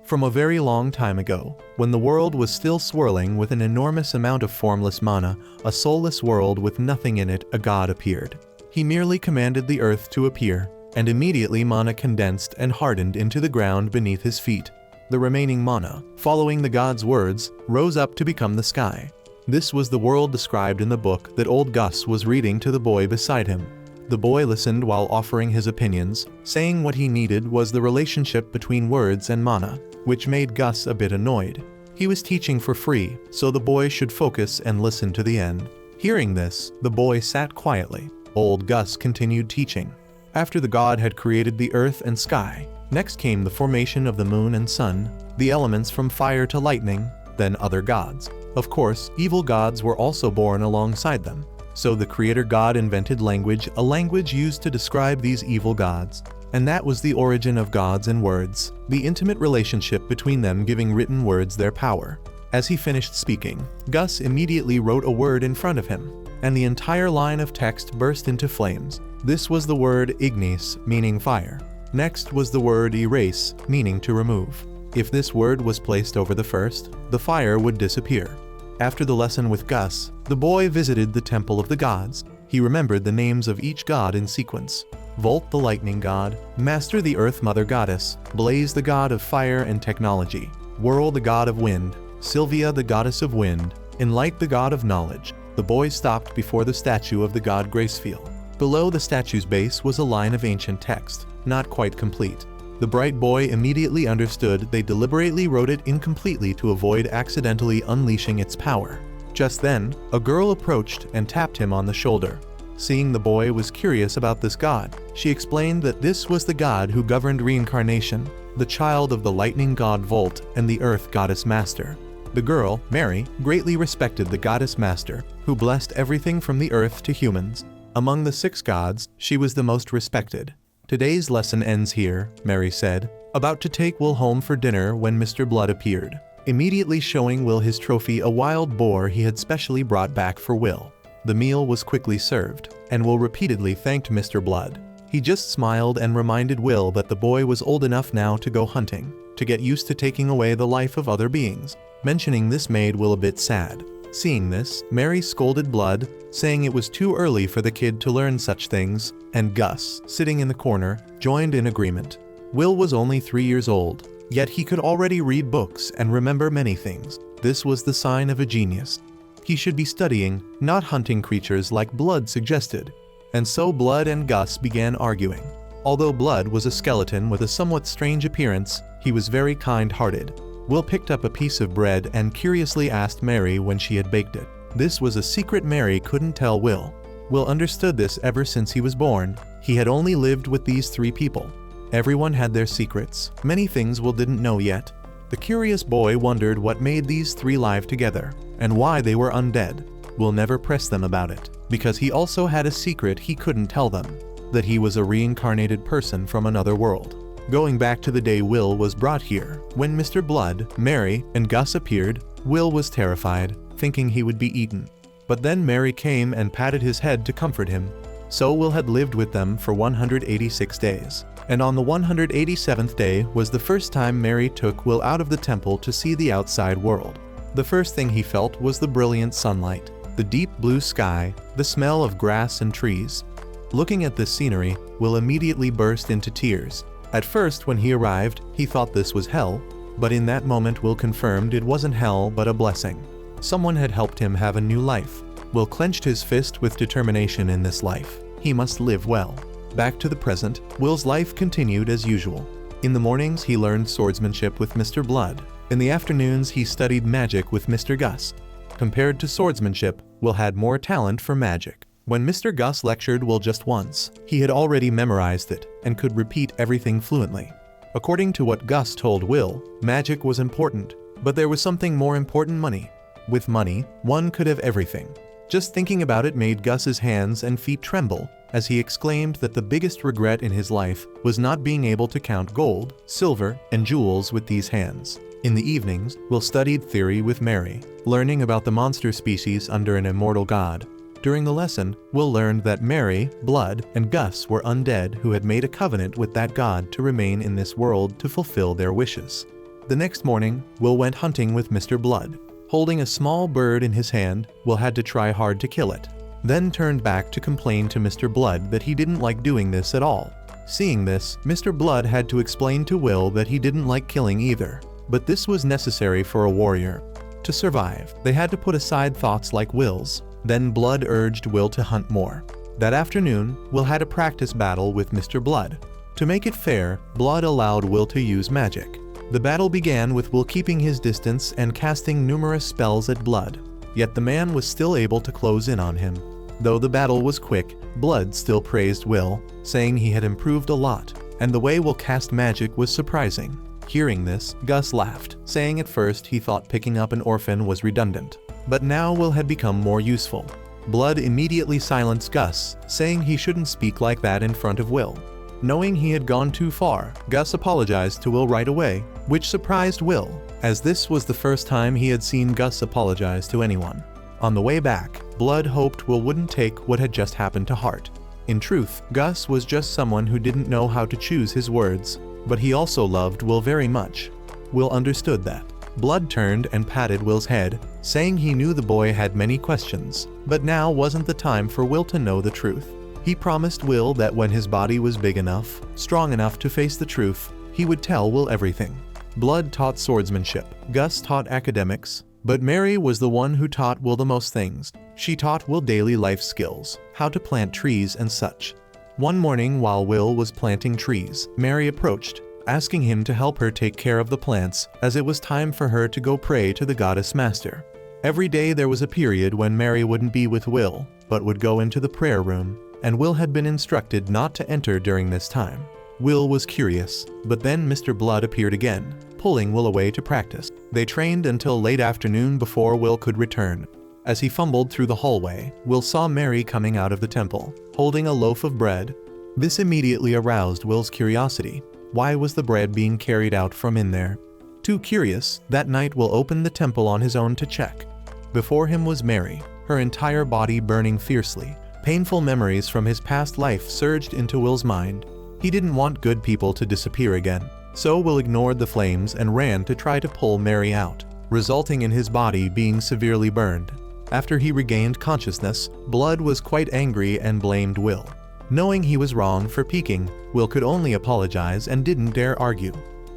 From a very long time ago, when the world was still swirling with an enormous amount of formless mana, a soulless world with nothing in it, a god appeared. He merely commanded the earth to appear, and immediately mana condensed and hardened into the ground beneath his feet. The remaining mana, following the god's words, rose up to become the sky. This was the world described in the book that old Gus was reading to the boy beside him. The boy listened while offering his opinions, saying what he needed was the relationship between words and mana, which made Gus a bit annoyed. He was teaching for free, so the boy should focus and listen to the end. Hearing this, the boy sat quietly. Old Gus continued teaching. After the god had created the earth and sky, next came the formation of the moon and sun, the elements from fire to lightning, then other gods. Of course, evil gods were also born alongside them. So the creator god invented language, a language used to describe these evil gods. And that was the origin of gods and words, the intimate relationship between them giving written words their power. As he finished speaking, Gus immediately wrote a word in front of him, and the entire line of text burst into flames. This was the word ignis, meaning fire. Next was the word erase, meaning to remove. If this word was placed over the first, the fire would disappear. After the lesson with Gus, the boy visited the temple of the gods. He remembered the names of each god in sequence. Volt the lightning god, Master the earth mother goddess, Blaze the god of fire and technology, Whirl the god of wind, Sylvia the goddess of wind, Enlight the god of knowledge. The boy stopped before the statue of the god Gracefeel. Below the statue's base was a line of ancient text, not quite complete. The bright boy immediately understood they deliberately wrote it incompletely to avoid accidentally unleashing its power. Just then, a girl approached and tapped him on the shoulder. Seeing the boy was curious about this god, she explained that this was the god who governed reincarnation, the child of the lightning god Volt and the earth goddess Master. The girl, Mary, greatly respected the goddess Master, who blessed everything from the earth to humans. Among the 6 gods, she was the most respected. Today's lesson ends here, Mary said, about to take Will home for dinner when Mr. Blood appeared, immediately showing Will his trophy, a wild boar he had specially brought back for Will. The meal was quickly served, and Will repeatedly thanked Mr. Blood. He just smiled and reminded Will that the boy was old enough now to go hunting, to get used to taking away the life of other beings. Mentioning this made Will a bit sad. Seeing this, Mary scolded Blood, saying it was too early for the kid to learn such things, and Gus, sitting in the corner, joined in agreement. Will was only 3 years old, yet he could already read books and remember many things. This was the sign of a genius. He should be studying, not hunting creatures like Blood suggested. And so Blood and Gus began arguing. Although Blood was a skeleton with a somewhat strange appearance, he was very kind-hearted. Will picked up a piece of bread and curiously asked Mary when she had baked it. This was a secret Mary couldn't tell Will. Will understood this ever since he was born. He had only lived with these 3 people. Everyone had their secrets, many things Will didn't know yet. The curious boy wondered what made these 3 live together, and why they were undead. Will never pressed them about it, because he also had a secret he couldn't tell them, that he was a reincarnated person from another world. Going back to the day Will was brought here, when Mr. Blood, Mary, and Gus appeared, Will was terrified, thinking he would be eaten. But then Mary came and patted his head to comfort him. So Will had lived with them for 186 days. And on the 187th day was the first time Mary took Will out of the temple to see the outside world. The first thing he felt was the brilliant sunlight, the deep blue sky, the smell of grass and trees. Looking at this scenery, Will immediately burst into tears. At first, when he arrived, he thought this was hell, but in that moment Will confirmed it wasn't hell but a blessing. Someone had helped him have a new life. Will clenched his fist with determination in this life. He must live well. Back to the present, Will's life continued as usual. In the mornings he learned swordsmanship with Mr. Blood. In the afternoons he studied magic with Mr. Gus. Compared to swordsmanship, Will had more talent for magic. When Mr. Gus lectured Will just once, he had already memorized it and could repeat everything fluently. According to what Gus told Will, magic was important, but there was something more important: money. With money, one could have everything. Just thinking about it made Gus's hands and feet tremble, as he exclaimed that the biggest regret in his life was not being able to count gold, silver, and jewels with these hands. In the evenings, Will studied theory with Mary, learning about the monster species under an immortal god. During the lesson, Will learned that Mary, Blood, and Gus were undead who had made a covenant with that god to remain in this world to fulfill their wishes. The next morning, Will went hunting with Mr. Blood. Holding a small bird in his hand, Will had to try hard to kill it. Then turned back to complain to Mr. Blood that he didn't like doing this at all. Seeing this, Mr. Blood had to explain to Will that he didn't like killing either. But this was necessary for a warrior. To survive, they had to put aside thoughts like Will's. Then Blood urged Will to hunt more. That afternoon, Will had a practice battle with Mr. Blood. To make it fair, Blood allowed Will to use magic. The battle began with Will keeping his distance and casting numerous spells at Blood. Yet the man was still able to close in on him. Though the battle was quick, Blood still praised Will, saying he had improved a lot, and the way Will cast magic was surprising. Hearing this, Gus laughed, saying at first he thought picking up an orphan was redundant. But now Will had become more useful. Blood immediately silenced Gus, saying he shouldn't speak like that in front of Will. Knowing he had gone too far, Gus apologized to Will right away, which surprised Will, as this was the first time he had seen Gus apologize to anyone. On the way back, Blood hoped Will wouldn't take what had just happened to heart. In truth, Gus was just someone who didn't know how to choose his words, but he also loved Will very much. Will understood that. Blood turned and patted Will's head, saying he knew the boy had many questions, but now wasn't the time for Will to know the truth. He promised Will that when his body was big enough, strong enough to face the truth, he would tell Will everything. Blood taught swordsmanship, Gus taught academics, but Mary was the one who taught Will the most things. She taught Will daily life skills, how to plant trees and such. One morning while Will was planting trees, Mary approached, asking him to help her take care of the plants, as it was time for her to go pray to the goddess master. Every day there was a period when Mary wouldn't be with Will, but would go into the prayer room, and Will had been instructed not to enter during this time. Will was curious, but then Mr. Blood appeared again, pulling Will away to practice. They trained until late afternoon before Will could return. As he fumbled through the hallway, Will saw Mary coming out of the temple, holding a loaf of bread. This immediately aroused Will's curiosity. Why was the bread being carried out from in there? Too curious, that night Will opened the temple on his own to check. Before him was Mary, her entire body burning fiercely. Painful memories from his past life surged into Will's mind. He didn't want good people to disappear again, so Will ignored the flames and ran to try to pull Mary out, resulting in his body being severely burned. After he regained consciousness, Blood was quite angry and blamed Will. Knowing he was wrong for peeking, Will could only apologize and didn't dare argue.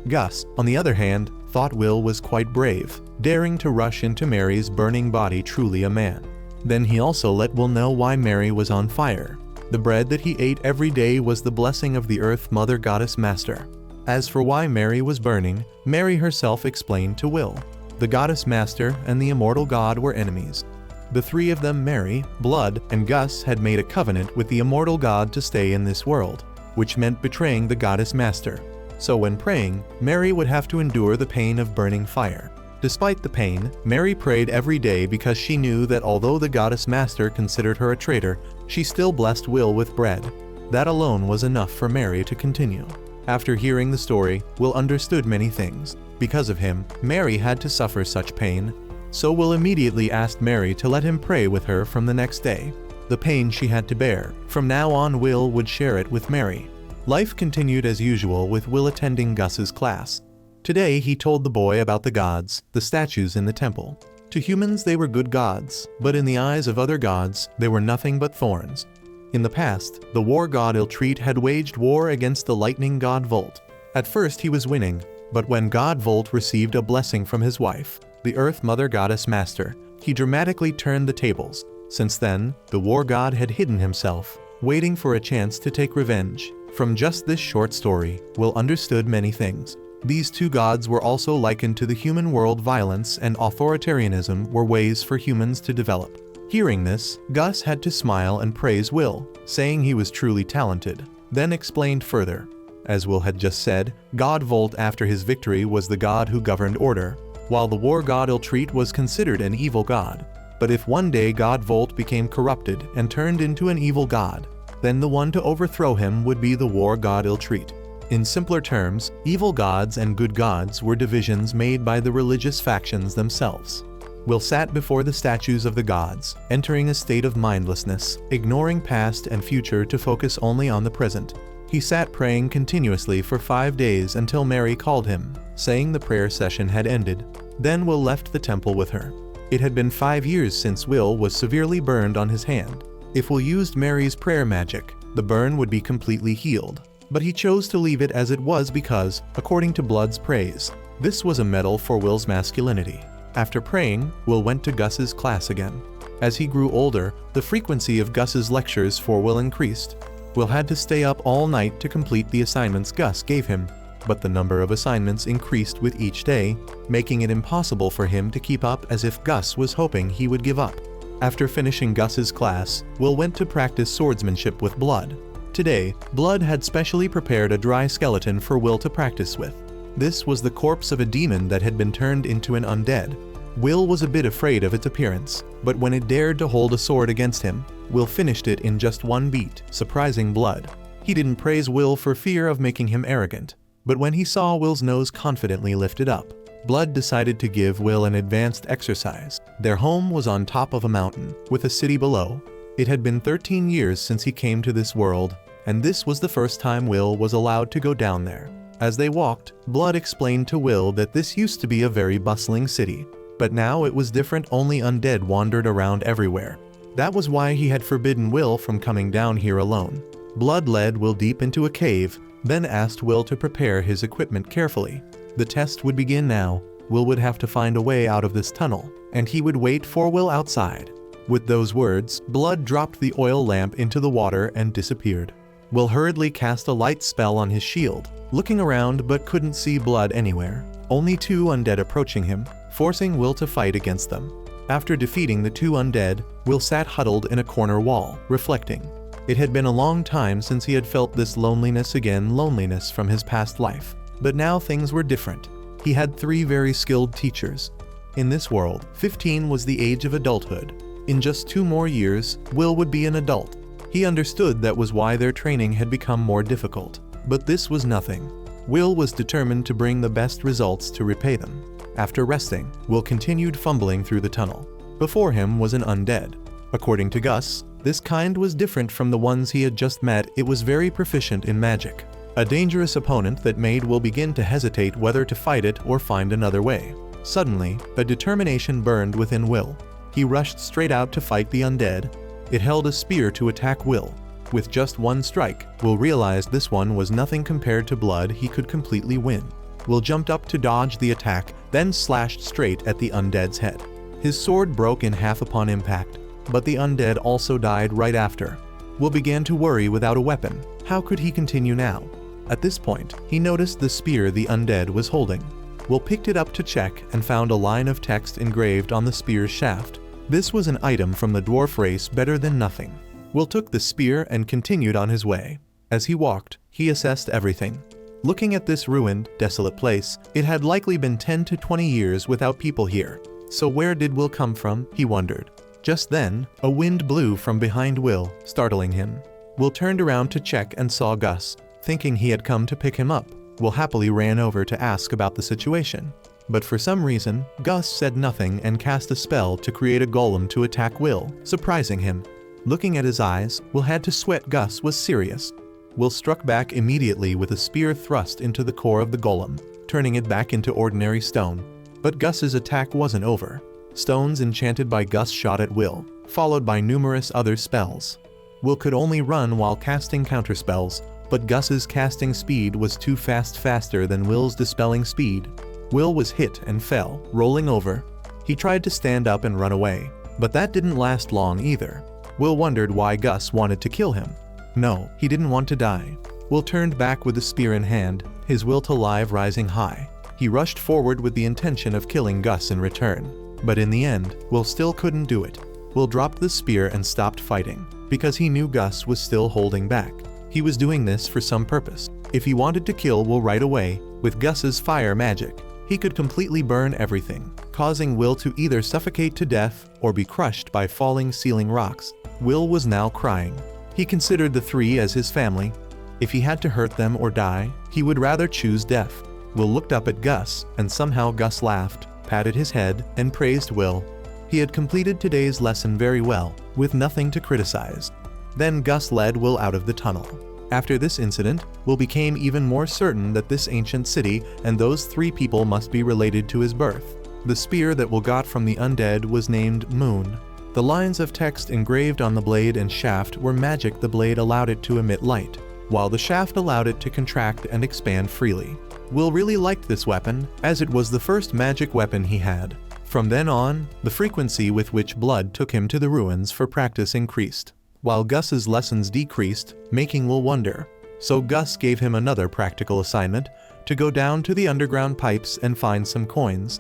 Gus, on the other hand, thought Will was quite brave, daring to rush into Mary's burning body, truly a man. Then he also let Will know why Mary was on fire. The bread that he ate every day was the blessing of the Earth Mother Goddess Master. As for why Mary was burning, Mary herself explained to Will. The Goddess Master and the immortal God were enemies. The three of them, Mary, Blood, and Gus, had made a covenant with the immortal God to stay in this world, which meant betraying the Goddess Master. So when praying, Mary would have to endure the pain of burning fire. Despite the pain, Mary prayed every day because she knew that although the Goddess Master considered her a traitor, she still blessed Will with bread. That alone was enough for Mary to continue. After hearing the story, Will understood many things. Because of him, Mary had to suffer such pain. So Will immediately asked Mary to let him pray with her from the next day. The pain she had to bear, from now on Will would share it with Mary. Life continued as usual with Will attending Gus's class. Today he told the boy about the gods, the statues in the temple. To humans they were good gods, but in the eyes of other gods, they were nothing but thorns. In the past, the war god Iltreat had waged war against the lightning god Volt. At first he was winning, but when god Volt received a blessing from his wife, the Earth Mother Goddess Master, he dramatically turned the tables. Since then, the war god had hidden himself, waiting for a chance to take revenge. From just this short story, Will understood many things. These two gods were also likened to the human world. Violence and authoritarianism were ways for humans to develop. Hearing this, Gus had to smile and praise Will, saying he was truly talented, then explained further. As Will had just said, God Volt after his victory was the god who governed order, while the war god Iltreat was considered an evil god. But if one day god Volt became corrupted and turned into an evil god, then the one to overthrow him would be the war god Iltreat. In simpler terms, evil gods and good gods were divisions made by the religious factions themselves. Will sat before the statues of the gods, entering a state of mindlessness, ignoring past and future to focus only on the present. He sat praying continuously for 5 days until Mary called him, saying the prayer session had ended. Then Will left the temple with her. It had been 5 years since Will was severely burned on his hand. If Will used Mary's prayer magic, the burn would be completely healed. But he chose to leave it as it was because, according to Blood's praise, this was a medal for Will's masculinity. After praying, Will went to Gus's class again. As he grew older, the frequency of Gus's lectures for Will increased. Will had to stay up all night to complete the assignments Gus gave him, but the number of assignments increased with each day, making it impossible for him to keep up, as if Gus was hoping he would give up. After finishing Gus's class, Will went to practice swordsmanship with Blood. Today, Blood had specially prepared a dry skeleton for Will to practice with. This was the corpse of a demon that had been turned into an undead. Will was a bit afraid of its appearance, but when it dared to hold a sword against him, Will finished it in just one beat, surprising Blood. He didn't praise Will for fear of making him arrogant, but when he saw Will's nose confidently lifted up, Blood decided to give Will an advanced exercise. Their home was on top of a mountain, with a city below. It had been 13 years since he came to this world, and this was the first time Will was allowed to go down there. As they walked, Blood explained to Will that this used to be a very bustling city, but now it was different. Only undead wandered around everywhere. That was why he had forbidden Will from coming down here alone. Blood led Will deep into a cave, then asked Will to prepare his equipment carefully. The test would begin now. Will would have to find a way out of this tunnel, and he would wait for Will outside. With those words, Blood dropped the oil lamp into the water and disappeared. Will hurriedly cast a light spell on his shield, looking around but couldn't see Blood anywhere. Only 2 undead approaching him, forcing Will to fight against them. After defeating the 2 undead, Will sat huddled in a corner wall, reflecting. It had been a long time since he had felt this loneliness again, loneliness from his past life. But now things were different. He had 3 very skilled teachers. In this world, 15 was the age of adulthood. In just 2 more years, Will would be an adult. He understood that was why their training had become more difficult. But this was nothing. Will was determined to bring the best results to repay them. After resting, Will continued fumbling through the tunnel. Before him was an undead. According to Gus, this kind was different from the ones he had just met. It was very proficient in magic. A dangerous opponent that made Will begin to hesitate whether to fight it or find another way. Suddenly, a determination burned within Will. He rushed straight out to fight the undead. It held a spear to attack Will. With just one strike, Will realized this one was nothing compared to Blood. He could completely win. Will jumped up to dodge the attack, then slashed straight at the undead's head. His sword broke in half upon impact, but the undead also died right after. Will began to worry. Without a weapon, how could he continue now? At this point, he noticed the spear the undead was holding. Will picked it up to check and found a line of text engraved on the spear's shaft. This was an item from the dwarf race, better than nothing. Will took the spear and continued on his way. As he walked, he assessed everything. Looking at this ruined, desolate place, it had likely been 10 to 20 years without people here. So where did Will come from, he wondered. Just then, a wind blew from behind Will, startling him. Will turned around to check and saw Gus. Thinking he had come to pick him up, Will happily ran over to ask about the situation. But for some reason, Gus said nothing and cast a spell to create a golem to attack Will, surprising him. Looking at his eyes, Will had to sweat. Gus was serious. Will struck back immediately with a spear thrust into the core of the golem, turning it back into ordinary stone. But Gus's attack wasn't over. Stones enchanted by Gus shot at Will, followed by numerous other spells. Will could only run while casting counterspells, but Gus's casting speed was too fast, faster than Will's dispelling speed. Will was hit and fell, rolling over. He tried to stand up and run away, but that didn't last long either. Will wondered why Gus wanted to kill him. No, he didn't want to die. Will turned back with the spear in hand, his will to live rising high. He rushed forward with the intention of killing Gus in return. But in the end, Will still couldn't do it. Will dropped the spear and stopped fighting, because he knew Gus was still holding back. He was doing this for some purpose. If he wanted to kill Will right away, with Gus's fire magic, he could completely burn everything, causing Will to either suffocate to death or be crushed by falling ceiling rocks. Will was now crying. He considered the 3 as his family. If he had to hurt them or die, he would rather choose death. Will looked up at Gus, and somehow Gus laughed, patted his head, and praised Will. He had completed today's lesson very well, with nothing to criticize. Then Gus led Will out of the tunnel. After this incident, Will became even more certain that this ancient city and those 3 people must be related to his birth. The spear that Will got from the undead was named Moon. The lines of text engraved on the blade and shaft were magic. The blade allowed it to emit light, while the shaft allowed it to contract and expand freely. Will really liked this weapon, as it was the first magic weapon he had. From then on, the frequency with which Blood took him to the ruins for practice increased, while Gus's lessons decreased, making Will wonder. So Gus gave him another practical assignment, to go down to the underground pipes and find some coins.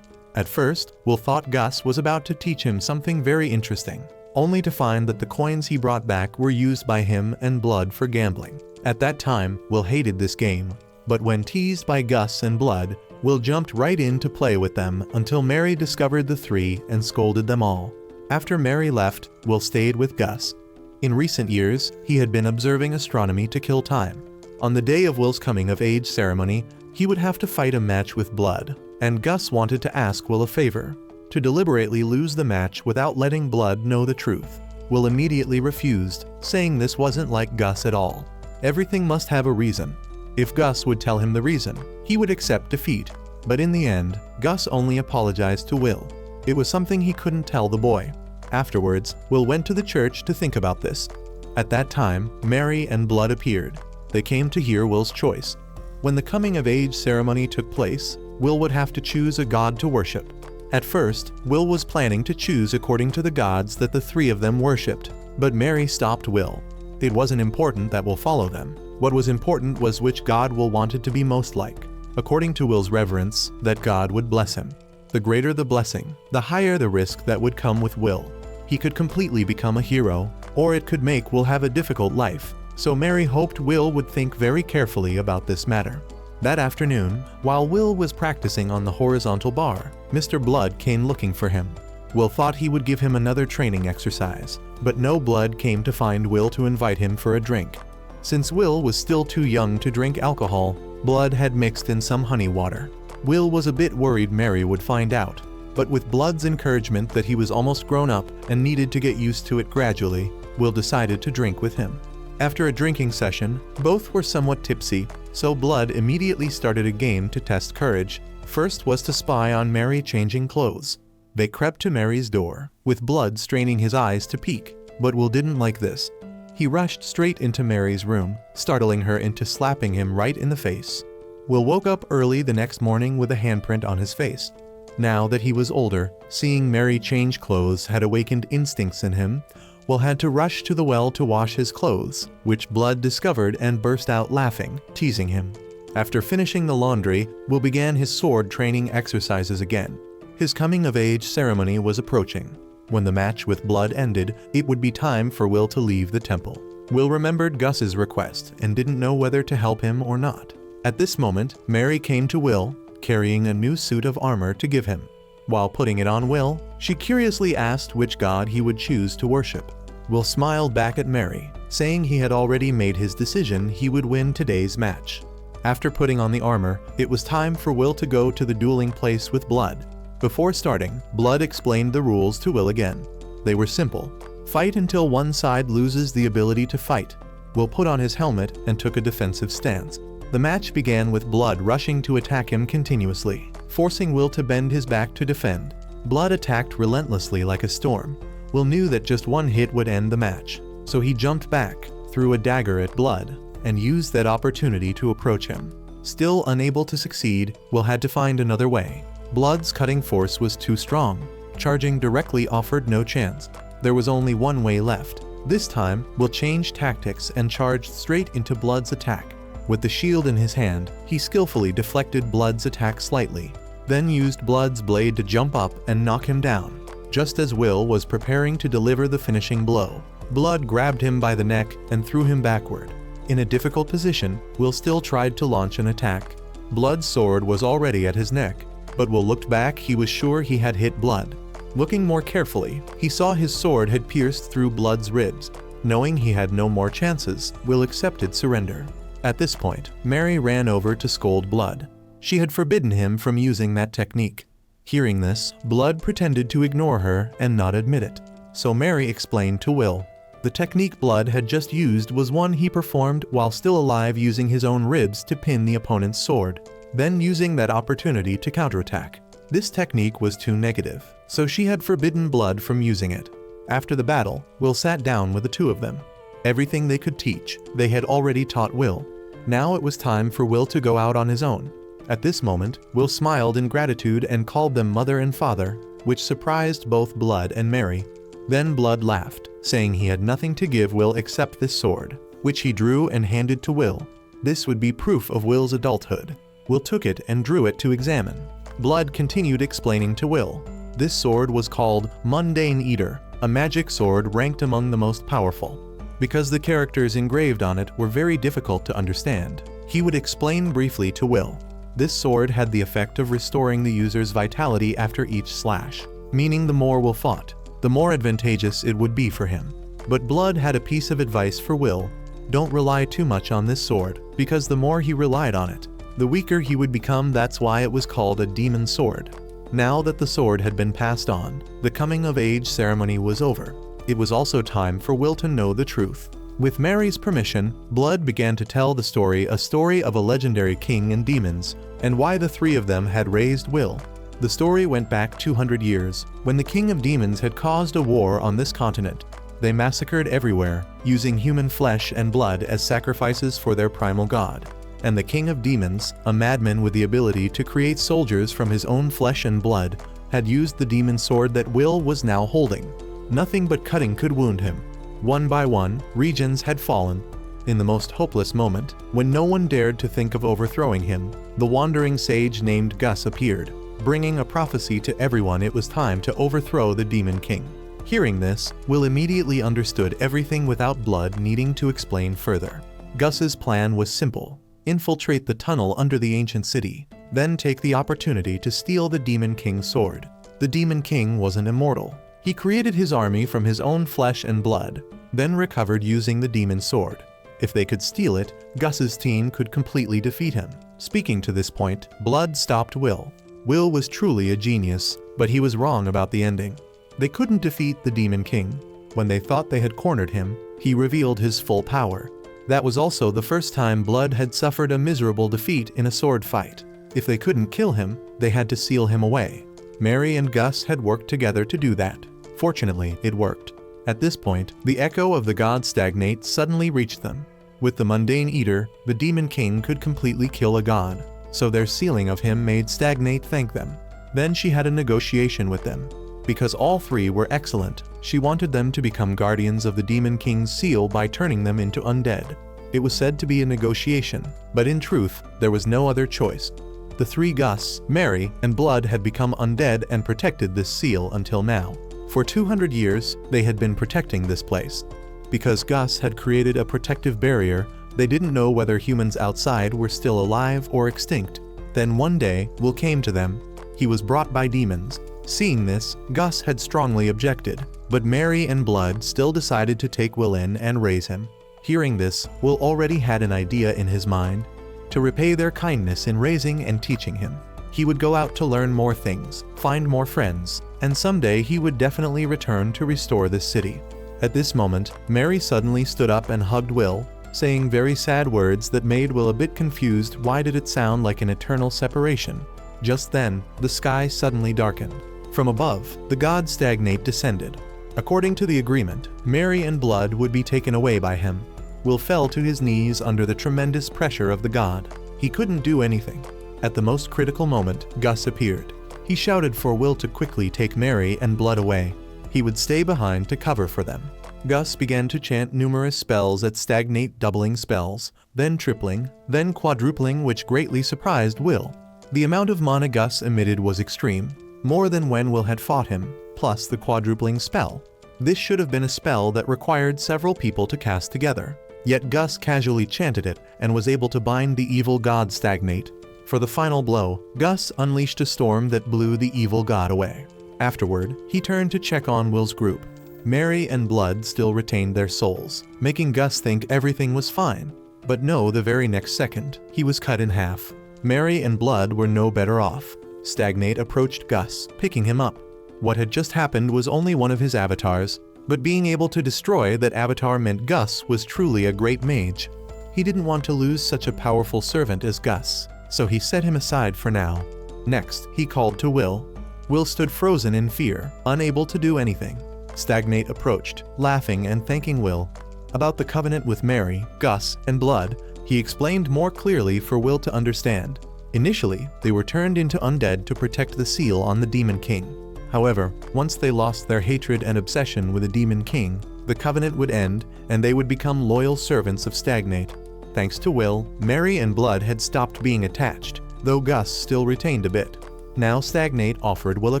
At first, Will thought Gus was about to teach him something very interesting, only to find that the coins he brought back were used by him and Blood for gambling. At that time, Will hated this game, but when teased by Gus and Blood, Will jumped right in to play with them until Mary discovered the 3 and scolded them all. After Mary left, Will stayed with Gus. In recent years, he had been observing astronomy to kill time. On the day of Will's coming-of-age ceremony, he would have to fight a match with Blood, and Gus wanted to ask Will a favor, to deliberately lose the match without letting Blood know the truth. Will immediately refused, saying this wasn't like Gus at all. Everything must have a reason. If Gus would tell him the reason, he would accept defeat. But in the end, Gus only apologized to Will. It was something he couldn't tell the boy. Afterwards, Will went to the church to think about this. At that time, Mary and Blood appeared. They came to hear Will's choice. When the coming-of-age ceremony took place, Will would have to choose a god to worship. At first, Will was planning to choose according to the gods that the 3 of them worshipped, but Mary stopped Will. It wasn't important that Will follow them. What was important was which god Will wanted to be most like. According to Will's reverence, that god would bless him. The greater the blessing, the higher the risk that would come with Will. He could completely become a hero, or it could make Will have a difficult life, so Mary hoped Will would think very carefully about this matter. That afternoon, while Will was practicing on the horizontal bar, Mr. Blood came looking for him. Will thought he would give him another training exercise, but no Blood came to find Will to invite him for a drink. Since Will was still too young to drink alcohol, Blood had mixed in some honey water. Will was a bit worried Mary would find out, but with Blood's encouragement that he was almost grown up and needed to get used to it gradually, Will decided to drink with him. After a drinking session, both were somewhat tipsy, so Blood immediately started a game to test courage. First was to spy on Mary changing clothes. They crept to Mary's door, with Blood straining his eyes to peek, but Will didn't like this. He rushed straight into Mary's room, startling her into slapping him right in the face. Will woke up early the next morning with a handprint on his face. Now that he was older, seeing Mary change clothes had awakened instincts in him. Will had to rush to the well to wash his clothes, which Blood discovered and burst out laughing, teasing him. After finishing the laundry, Will began his sword training exercises again. His coming-of-age ceremony was approaching. When the match with Blood ended, it would be time for Will to leave the temple. Will remembered Gus's request and didn't know whether to help him or not. At this moment, Mary came to Will, carrying a new suit of armor to give him. While putting it on Will, she curiously asked which god he would choose to worship. Will smiled back at Mary, saying he had already made his decision. He would win today's match. After putting on the armor, it was time for Will to go to the dueling place with Blood. Before starting, Blood explained the rules to Will again. They were simple. Fight until one side loses the ability to fight. Will put on his helmet and took a defensive stance. The match began with Blood rushing to attack him continuously, forcing Will to bend his back to defend. Blood attacked relentlessly like a storm. Will knew that just one hit would end the match, so he jumped back, threw a dagger at Blood, and used that opportunity to approach him. Still unable to succeed, Will had to find another way. Blood's cutting force was too strong. Charging directly offered no chance. There was only one way left. This time, Will changed tactics and charged straight into Blood's attack. With the shield in his hand, he skillfully deflected Blood's attack slightly, then used Blood's blade to jump up and knock him down. Just as Will was preparing to deliver the finishing blow, Blood grabbed him by the neck and threw him backward. In a difficult position, Will still tried to launch an attack. Blood's sword was already at his neck, but Will looked back. He was sure he had hit Blood. Looking more carefully, he saw his sword had pierced through Blood's ribs. Knowing he had no more chances, Will accepted surrender. At this point, Mary ran over to scold Blood. She had forbidden him from using that technique. Hearing this, Blood pretended to ignore her and not admit it. So Mary explained to Will, The technique Blood had just used was one he performed while still alive, using his own ribs to pin the opponent's sword, then using that opportunity to counterattack. This technique was too negative, so she had forbidden Blood from using it. After the battle, Will sat down with the two of them. Everything they could teach, they had already taught Will. Now it was time for Will to go out on his own. At this moment, Will smiled in gratitude and called them mother and father, which surprised both Blood and Mary. Then Blood laughed, saying he had nothing to give Will except this sword, which he drew and handed to Will. This would be proof of Will's adulthood. Will took it and drew it to examine. Blood continued explaining to Will. This sword was called Mundane Eater, a magic sword ranked among the most powerful. Because the characters engraved on it were very difficult to understand, he would explain briefly to Will. This sword had the effect of restoring the user's vitality after each slash, meaning the more Will fought, the more advantageous it would be for him. But Blood had a piece of advice for Will: don't rely too much on this sword, because the more he relied on it, the weaker he would become. That's why it was called a demon sword. Now that the sword had been passed on, the coming of age ceremony was over. It was also time for Will to know the truth. With Mary's permission, Blood began to tell the story, a story of a legendary king and demons, and why the three of them had raised Will. The story went back 200 years, when the king of demons had caused a war on this continent. They massacred everywhere, using human flesh and blood as sacrifices for their primal god. And the king of demons, a madman with the ability to create soldiers from his own flesh and blood, had used the demon sword that Will was now holding. Nothing but cutting could wound him. One by one, regions had fallen. In the most hopeless moment, when no one dared to think of overthrowing him, the wandering sage named Gus appeared, bringing a prophecy to everyone. It was time to overthrow the demon king. Hearing this, Will immediately understood everything without Blood needing to explain further. Gus's plan was simple: infiltrate the tunnel under the ancient city, then take the opportunity to steal the demon king's sword. The demon king wasn't immortal. He created his army from his own flesh and blood, then recovered using the demon sword. If they could steal it, Gus's team could completely defeat him. Speaking to this point, Blood stopped Will. Will was truly a genius, but he was wrong about the ending. They couldn't defeat the demon king. When they thought they had cornered him, he revealed his full power. That was also the first time Blood had suffered a miserable defeat in a sword fight. If they couldn't kill him, they had to seal him away. Mary and Gus had worked together to do that. Fortunately, it worked. At this point, the echo of the god Stagnate suddenly reached them. With the Mundane Eater, the demon king could completely kill a god, so their sealing of him made Stagnate thank them. Then she had a negotiation with them. Because all three were excellent, she wanted them to become guardians of the demon king's seal by turning them into undead. It was said to be a negotiation, but in truth, there was no other choice. The three Gus, Mary, and Blood had become undead and protected this seal until now. For 200 years, they had been protecting this place. Because Gus had created a protective barrier, they didn't know whether humans outside were still alive or extinct. Then one day, Will came to them. He was brought by demons. Seeing this, Gus had strongly objected, but Mary and Blood still decided to take Will in and raise him. Hearing this, Will already had an idea in his mind: to repay their kindness in raising and teaching him. He would go out to learn more things, find more friends, and someday he would definitely return to restore this city. At this moment, Mary suddenly stood up and hugged Will, saying very sad words that made Will a bit confused. Why did it sound like an eternal separation? Just then, the sky suddenly darkened. From above, the god Stagnate descended. According to the agreement, Mary and Blood would be taken away by him. Will fell to his knees under the tremendous pressure of the god. He couldn't do anything. At the most critical moment, Gus appeared. He shouted for Will to quickly take Mary and Blood away. He would stay behind to cover for them. Gus began to chant numerous spells at Stagnate, doubling spells, then tripling, then quadrupling, which greatly surprised Will. The amount of mana Gus emitted was extreme, more than when Will had fought him, plus the quadrupling spell. This should have been a spell that required several people to cast together. Yet Gus casually chanted it and was able to bind the evil god Stagnate. For the final blow, Gus unleashed a storm that blew the evil god away. Afterward, he turned to check on Will's group. Mary and Blood still retained their souls, making Gus think everything was fine. But no, the very next second, he was cut in half. Mary and Blood were no better off. Stagnate approached Gus, picking him up. What had just happened was only one of his avatars. But being able to destroy that avatar meant Gus was truly a great mage. He didn't want to lose such a powerful servant as Gus, so he set him aside for now. Next, he called to Will. Will stood frozen in fear, unable to do anything. Stagnate approached, laughing and thanking Will. About the covenant with Mary, Gus, and Blood, he explained more clearly for Will to understand. Initially, they were turned into undead to protect the seal on the Demon King. However, once they lost their hatred and obsession with the Demon King, the covenant would end and they would become loyal servants of Stagnate. Thanks to Will, Mary and Blood had stopped being attached, though Gus still retained a bit. Now Stagnate offered Will a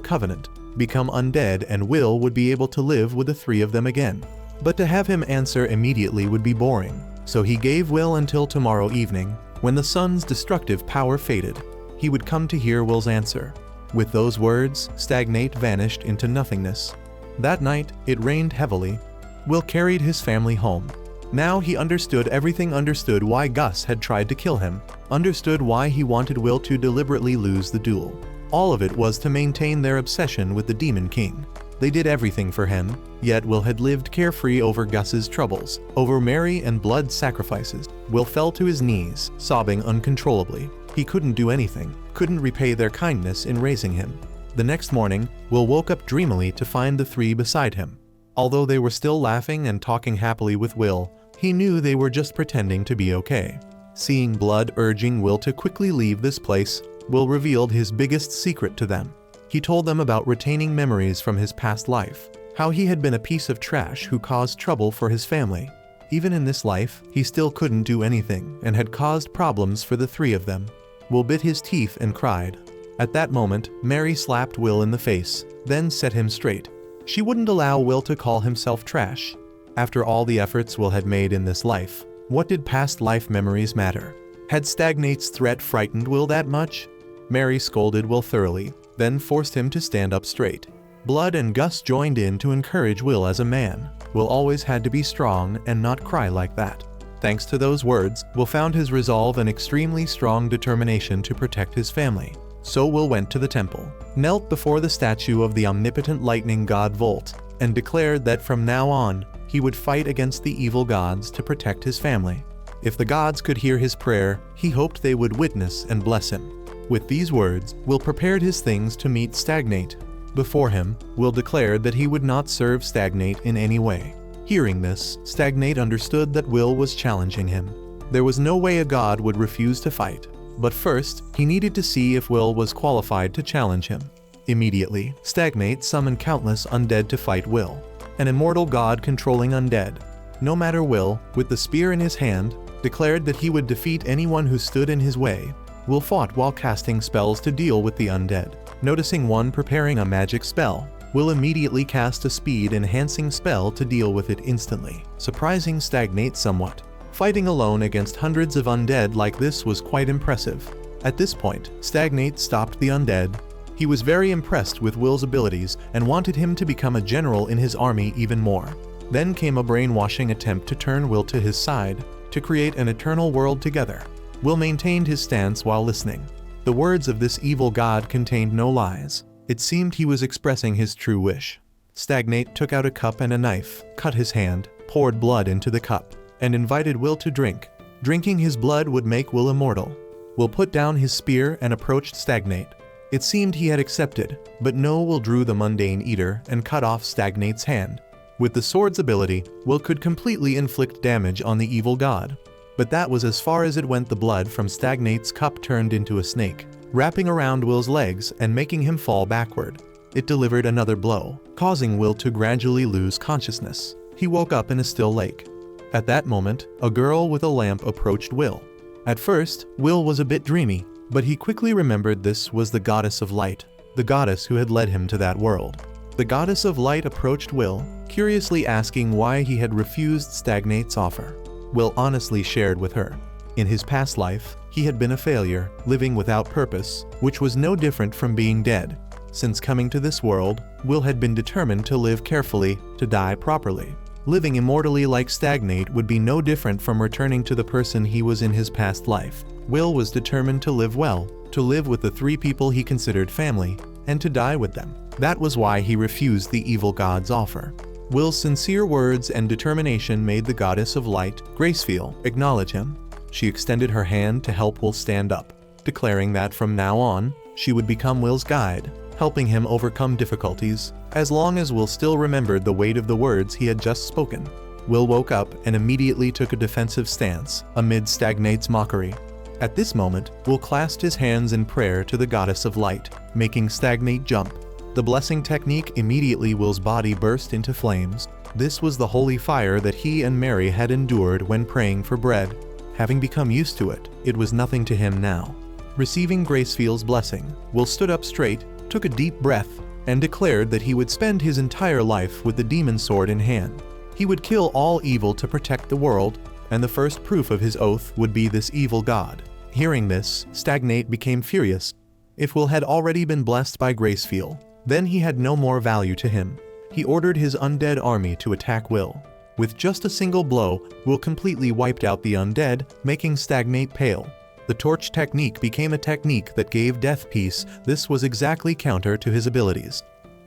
covenant, become undead, and Will would be able to live with the three of them again. But to have him answer immediately would be boring, so he gave Will until tomorrow evening, when the sun's destructive power faded. He would come to hear Will's answer. With those words, Stagnate vanished into nothingness. That night, it rained heavily. Will carried his family home. Now he understood everything, understood why Gus had tried to kill him, understood why he wanted Will to deliberately lose the duel. All of it was to maintain their obsession with the Demon King. They did everything for him, yet Will had lived carefree over Gus's troubles, over Mary and Blood's sacrifices. Will fell to his knees, sobbing uncontrollably. He couldn't do anything, couldn't repay their kindness in raising him. The next morning, Will woke up dreamily to find the three beside him. Although they were still laughing and talking happily with Will, he knew they were just pretending to be okay. Seeing Blood urging Will to quickly leave this place, Will revealed his biggest secret to them. He told them about retaining memories from his past life, how he had been a piece of trash who caused trouble for his family. Even in this life, he still couldn't do anything and had caused problems for the three of them. Will bit his teeth and cried. At that moment, Mary slapped Will in the face, then set him straight. She wouldn't allow Will to call himself trash. After all the efforts Will had made in this life, what did past life memories matter? Had Stagnate's threat frightened Will that much? Mary scolded Will thoroughly, then forced him to stand up straight. Blood and Gus joined in to encourage Will as a man. Will always had to be strong and not cry like that. Thanks to those words, Will found his resolve and extremely strong determination to protect his family. So Will went to the temple, knelt before the statue of the omnipotent lightning god Volt, and declared that from now on, he would fight against the evil gods to protect his family. If the gods could hear his prayer, he hoped they would witness and bless him. With these words, Will prepared his things to meet Stagnate. Before him, Will declared that he would not serve Stagnate in any way. Hearing this, Stagnate understood that Will was challenging him. There was no way a god would refuse to fight. But first, he needed to see if Will was qualified to challenge him. Immediately, Stagnate summoned countless undead to fight Will, an immortal god controlling undead. No matter Will, with the spear in his hand, declared that he would defeat anyone who stood in his way. Will fought while casting spells to deal with the undead. Noticing one preparing a magic spell, Will immediately cast a speed-enhancing spell to deal with it instantly, surprising Stagnate somewhat. Fighting alone against hundreds of undead like this was quite impressive. At this point, Stagnate stopped the undead. He was very impressed with Will's abilities and wanted him to become a general in his army even more. Then came a brainwashing attempt to turn Will to his side, to create an eternal world together. Will maintained his stance while listening. The words of this evil god contained no lies. It seemed he was expressing his true wish. Stagnate took out a cup and a knife, cut his hand, poured blood into the cup, and invited Will to drink. Drinking his blood would make Will immortal. Will put down his spear and approached Stagnate. It seemed he had accepted, but no, Will drew the mundane eater and cut off Stagnate's hand. With the sword's ability, Will could completely inflict damage on the evil god. But that was as far as it went. The blood from Stagnate's cup turned into a snake, wrapping around Will's legs and making him fall backward. It delivered another blow, causing Will to gradually lose consciousness. He woke up in a still lake. At that moment, a girl with a lamp approached Will. At first, Will was a bit dreamy, but he quickly remembered this was the goddess of light, the goddess who had led him to that world. The goddess of light approached Will, curiously asking why he had refused Stagnate's offer. Will honestly shared with her. In his past life, he had been a failure, living without purpose, which was no different from being dead. Since coming to this world, Will had been determined to live carefully, to die properly. Living immortally like Stagnate would be no different from returning to the person he was in his past life. Will was determined to live well, to live with the three people he considered family, and to die with them. That was why he refused the evil god's offer. Will's sincere words and determination made the goddess of light, Gracefeel, acknowledge him. She extended her hand to help Will stand up, declaring that from now on, she would become Will's guide, helping him overcome difficulties, as long as Will still remembered the weight of the words he had just spoken. Will woke up and immediately took a defensive stance, amid Stagnate's mockery. At this moment, Will clasped his hands in prayer to the goddess of light, making Stagnate jump. The blessing technique immediately Will's body burst into flames. This was the holy fire that he and Mary had endured when praying for bread. Having become used to it, it was nothing to him now. Receiving Gracefeel's blessing, Will stood up straight, took a deep breath, and declared that he would spend his entire life with the demon sword in hand. He would kill all evil to protect the world, and the first proof of his oath would be this evil god. Hearing this, Stagnate became furious. If Will had already been blessed by Gracefeel, then he had no more value to him. He ordered his undead army to attack Will. With just a single blow, Will completely wiped out the undead, making Stagnate pale. The torch technique became a technique that gave Death peace. This was exactly counter to his abilities.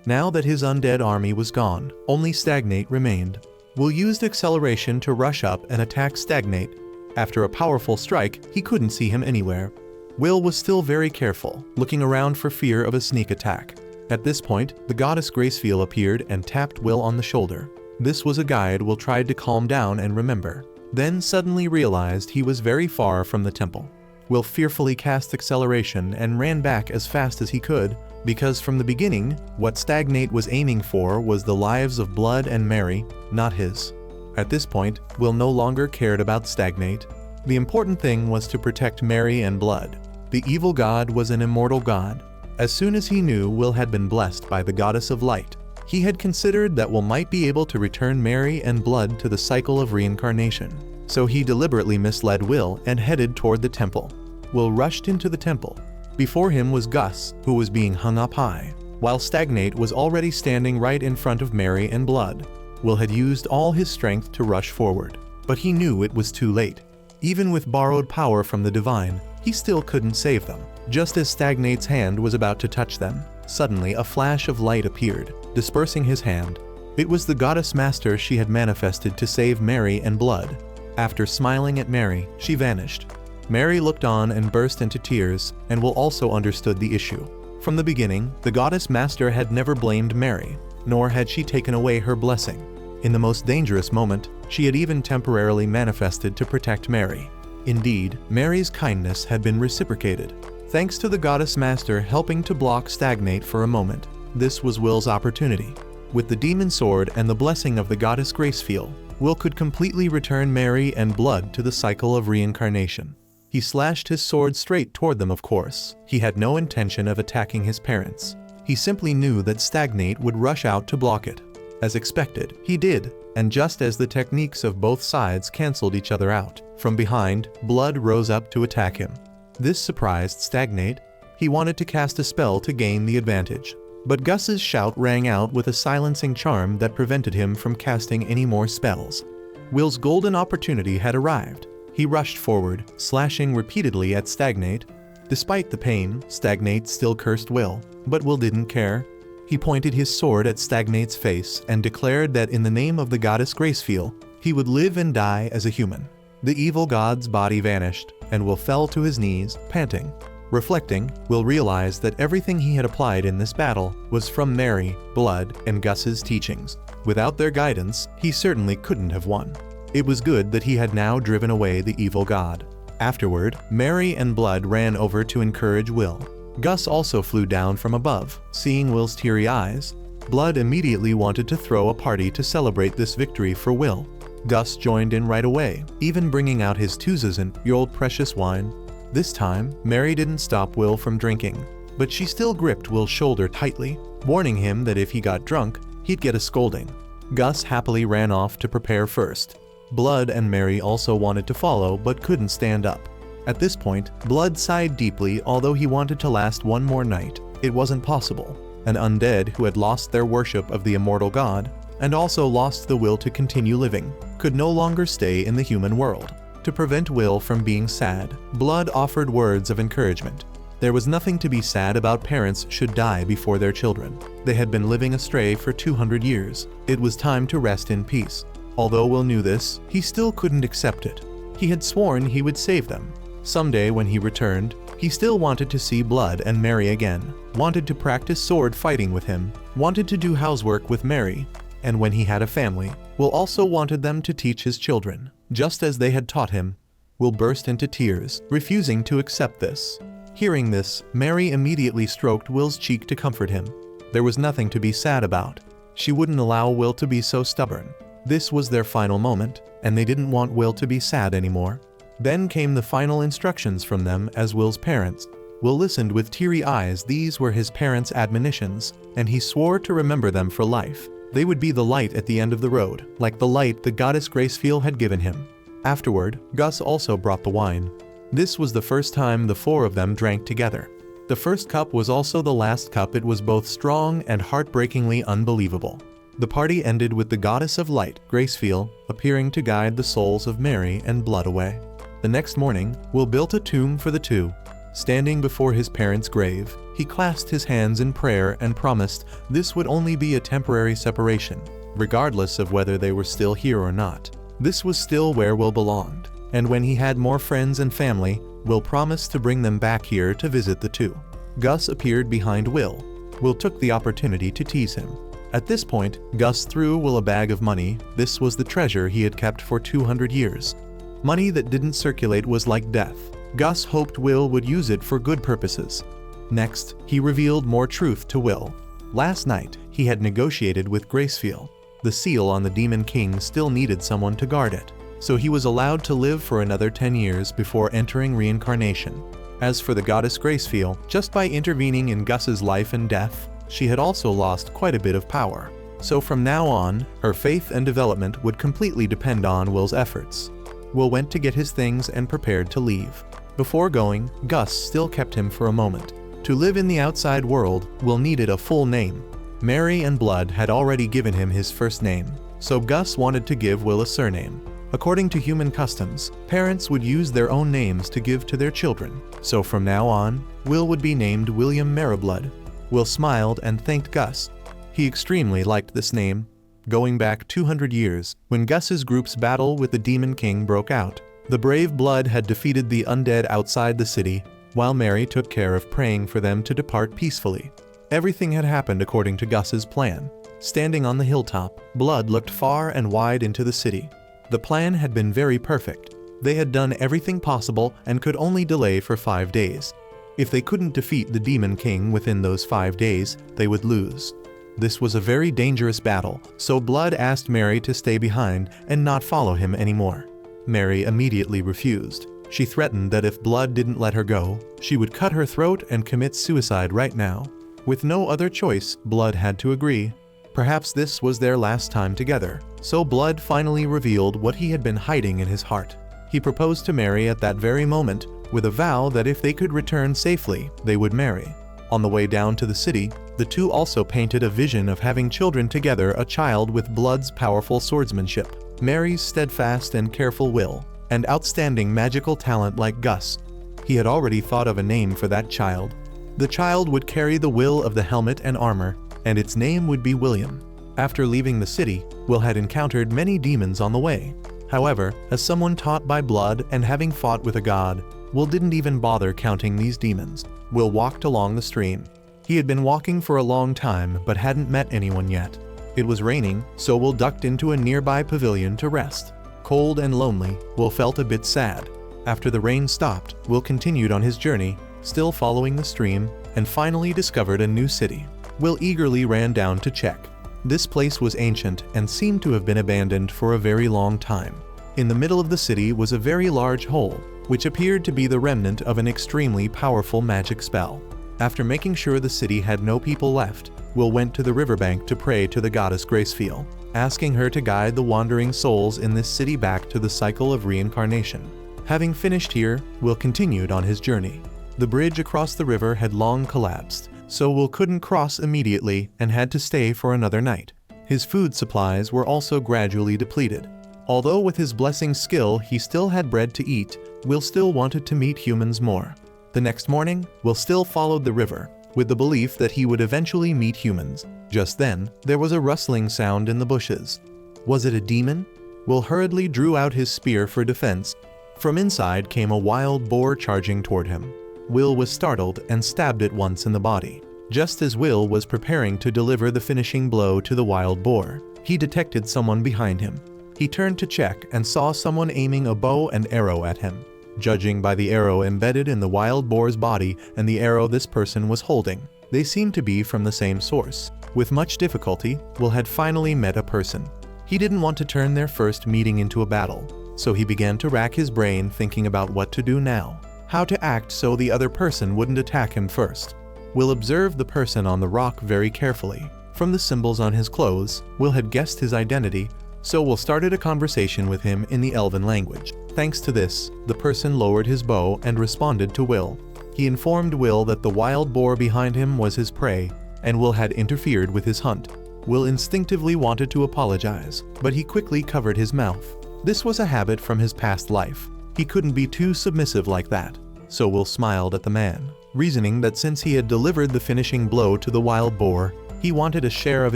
Now that his undead army was gone, only Stagnate remained. Will used acceleration to rush up and attack Stagnate. After a powerful strike, he couldn't see him anywhere. Will was still very careful, looking around for fear of a sneak attack. At this point, the goddess Gracefeel appeared and tapped Will on the shoulder. This was a guide Will tried to calm down and remember, then suddenly realized he was very far from the temple. Will fearfully cast acceleration and ran back as fast as he could, because from the beginning, what Stagnate was aiming for was the lives of Blood and Mary, not his. At this point, Will no longer cared about Stagnate. The important thing was to protect Mary and Blood. The evil god was an immortal god. As soon as he knew Will had been blessed by the goddess of light, he had considered that Will might be able to return Mary and Blood to the cycle of reincarnation. So he deliberately misled Will and headed toward the temple. Will rushed into the temple. Before him was Gus, who was being hung up high, while Stagnate was already standing right in front of Mary and Blood. Will had used all his strength to rush forward, but he knew it was too late. Even with borrowed power from the divine, he still couldn't save them. Just as Stagnate's hand was about to touch them, suddenly a flash of light appeared, dispersing his hand. It was the goddess master she had manifested to save Mary and Blood. After smiling at Mary, she vanished. Mary looked on and burst into tears, and Will also understood the issue. From the beginning, the goddess master had never blamed Mary, nor had she taken away her blessing. In the most dangerous moment, she had even temporarily manifested to protect Mary. Indeed, Mary's kindness had been reciprocated, thanks to the goddess master helping to block Stagnate for a moment. This was Will's opportunity. With the demon sword and the blessing of the goddess Gracefeel, Will could completely return Mary and Blood to the cycle of reincarnation. He slashed his sword straight toward them, of course. He had no intention of attacking his parents. He simply knew that Stagnate would rush out to block it. As expected, he did, and just as the techniques of both sides canceled each other out, from behind, Blood rose up to attack him. This surprised Stagnate. He wanted to cast a spell to gain the advantage, but Gus's shout rang out with a silencing charm that prevented him from casting any more spells. Will's golden opportunity had arrived. He rushed forward, slashing repeatedly at Stagnate. Despite the pain, Stagnate still cursed Will, but Will didn't care. He pointed his sword at Stagnate's face and declared that in the name of the goddess Gracefeel, he would live and die as a human. The evil god's body vanished, and Will fell to his knees, panting. Reflecting, Will realized that everything he had applied in this battle was from Mary, Blood, and Gus's teachings. Without their guidance, he certainly couldn't have won. It was good that he had now driven away the evil god. Afterward, Mary and Blood ran over to encourage Will. Gus also flew down from above, seeing Will's teary eyes. Blood immediately wanted to throw a party to celebrate this victory for Will. Gus joined in right away, even bringing out his 2,000-year-old precious wine. This time, Mary didn't stop Will from drinking, but she still gripped Will's shoulder tightly, warning him that if he got drunk, he'd get a scolding. Gus happily ran off to prepare first. Blood and Mary also wanted to follow but couldn't stand up. At this point, Blood sighed deeply, although he wanted to last one more night. It wasn't possible. An undead who had lost their worship of the immortal god, and also lost the will to continue living, could no longer stay in the human world. To prevent Will from being sad, Blood offered words of encouragement. There was nothing to be sad about parents should die before their children. They had been living astray for 200 years. It was time to rest in peace. Although Will knew this, he still couldn't accept it. He had sworn he would save them. Someday when he returned, he still wanted to see Blood and Mary again, wanted to practice sword fighting with him, wanted to do housework with Mary, and when he had a family, Will also wanted them to teach his children, just as they had taught him. Will burst into tears, refusing to accept this. Hearing this, Mary immediately stroked Will's cheek to comfort him. There was nothing to be sad about. She wouldn't allow Will to be so stubborn. This was their final moment, and they didn't want Will to be sad anymore. Then came the final instructions from them as Will's parents. Will listened with teary eyes. These were his parents' admonitions, and he swore to remember them for life. They would be the light at the end of the road, like the light the goddess Gracefield had given him. Afterward, Gus also brought the wine. This was the first time the four of them drank together. The first cup was also the last cup. It was both strong and heartbreakingly unbelievable. The party ended with the goddess of light, Gracefield, appearing to guide the souls of Mary and Blood away. The next morning, Will built a tomb for the two. Standing before his parents' grave, he clasped his hands in prayer and promised this would only be a temporary separation, regardless of whether they were still here or not. This was still where Will belonged, and when he had more friends and family, Will promised to bring them back here to visit the two. Gus appeared behind Will. Will took the opportunity to tease him. At this point, Gus threw Will a bag of money. This was the treasure he had kept for 200 years. Money that didn't circulate was like death. Gus hoped Will would use it for good purposes. Next, he revealed more truth to Will. Last night, he had negotiated with Gracefield. The seal on the Demon King still needed someone to guard it, so he was allowed to live for another 10 years before entering reincarnation. As for the goddess Gracefield, just by intervening in Gus's life and death, she had also lost quite a bit of power. So from now on, her faith and development would completely depend on Will's efforts. Will went to get his things and prepared to leave. Before going, Gus still kept him for a moment. To live in the outside world, Will needed a full name. Mary and Blood had already given him his first name, so Gus wanted to give Will a surname. According to human customs, parents would use their own names to give to their children, so from now on, Will would be named William Meriblood. Will smiled and thanked Gus. He extremely liked this name. Going back 200 years, when Gus's group's battle with the Demon King broke out, the brave Blood had defeated the undead outside the city, while Mary took care of praying for them to depart peacefully. Everything had happened according to Gus's plan. Standing on the hilltop, Blood looked far and wide into the city. The plan had been very perfect. They had done everything possible and could only delay for 5 days. If they couldn't defeat the Demon King within those 5 days, they would lose. This was a very dangerous battle, so Blood asked Mary to stay behind and not follow him anymore. Mary immediately refused. She threatened that if Blood didn't let her go, she would cut her throat and commit suicide right now. With no other choice, Blood had to agree. Perhaps this was their last time together, so Blood finally revealed what he had been hiding in his heart. He proposed to Mary at that very moment, with a vow that if they could return safely, they would marry. On the way down to the city, the two also painted a vision of having children together, a child with Blood's powerful swordsmanship, Mary's steadfast and careful will, and outstanding magical talent like Gus. He had already thought of a name for that child. The child would carry the will of the helmet and armor, and its name would be William. After leaving the city, Will had encountered many demons on the way. However, as someone taught by Blood and having fought with a god, Will didn't even bother counting these demons. Will walked along the stream. He had been walking for a long time but hadn't met anyone yet. It was raining, so Will ducked into a nearby pavilion to rest. Cold and lonely, Will felt a bit sad. After the rain stopped, Will continued on his journey, still following the stream, and finally discovered a new city. Will eagerly ran down to check. This place was ancient and seemed to have been abandoned for a very long time. In the middle of the city was a very large hole, which appeared to be the remnant of an extremely powerful magic spell. After making sure the city had no people left, Will went to the riverbank to pray to the goddess Gracefield, asking her to guide the wandering souls in this city back to the cycle of reincarnation. Having finished here, Will continued on his journey. The bridge across the river had long collapsed, so Will couldn't cross immediately and had to stay for another night. His food supplies were also gradually depleted. Although with his blessing skill he still had bread to eat, Will still wanted to meet humans more. The next morning, Will still followed the river, with the belief that he would eventually meet humans. Just then, there was a rustling sound in the bushes. Was it a demon? Will hurriedly drew out his spear for defense. From inside came a wild boar charging toward him. Will was startled and stabbed it once in the body. Just as Will was preparing to deliver the finishing blow to the wild boar, he detected someone behind him. He turned to check and saw someone aiming a bow and arrow at him. Judging by the arrow embedded in the wild boar's body and the arrow this person was holding, they seemed to be from the same source. With much difficulty, Will had finally met a person. He didn't want to turn their first meeting into a battle, so he began to rack his brain thinking about what to do now, how to act so the other person wouldn't attack him first. Will observed the person on the rock very carefully. From the symbols on his clothes, Will had guessed his identity, so Will started a conversation with him in the Elven language. Thanks to this, the person lowered his bow and responded to Will. He informed Will that the wild boar behind him was his prey, and Will had interfered with his hunt. Will instinctively wanted to apologize, but he quickly covered his mouth. This was a habit from his past life. He couldn't be too submissive like that, so Will smiled at the man, reasoning that since he had delivered the finishing blow to the wild boar, he wanted a share of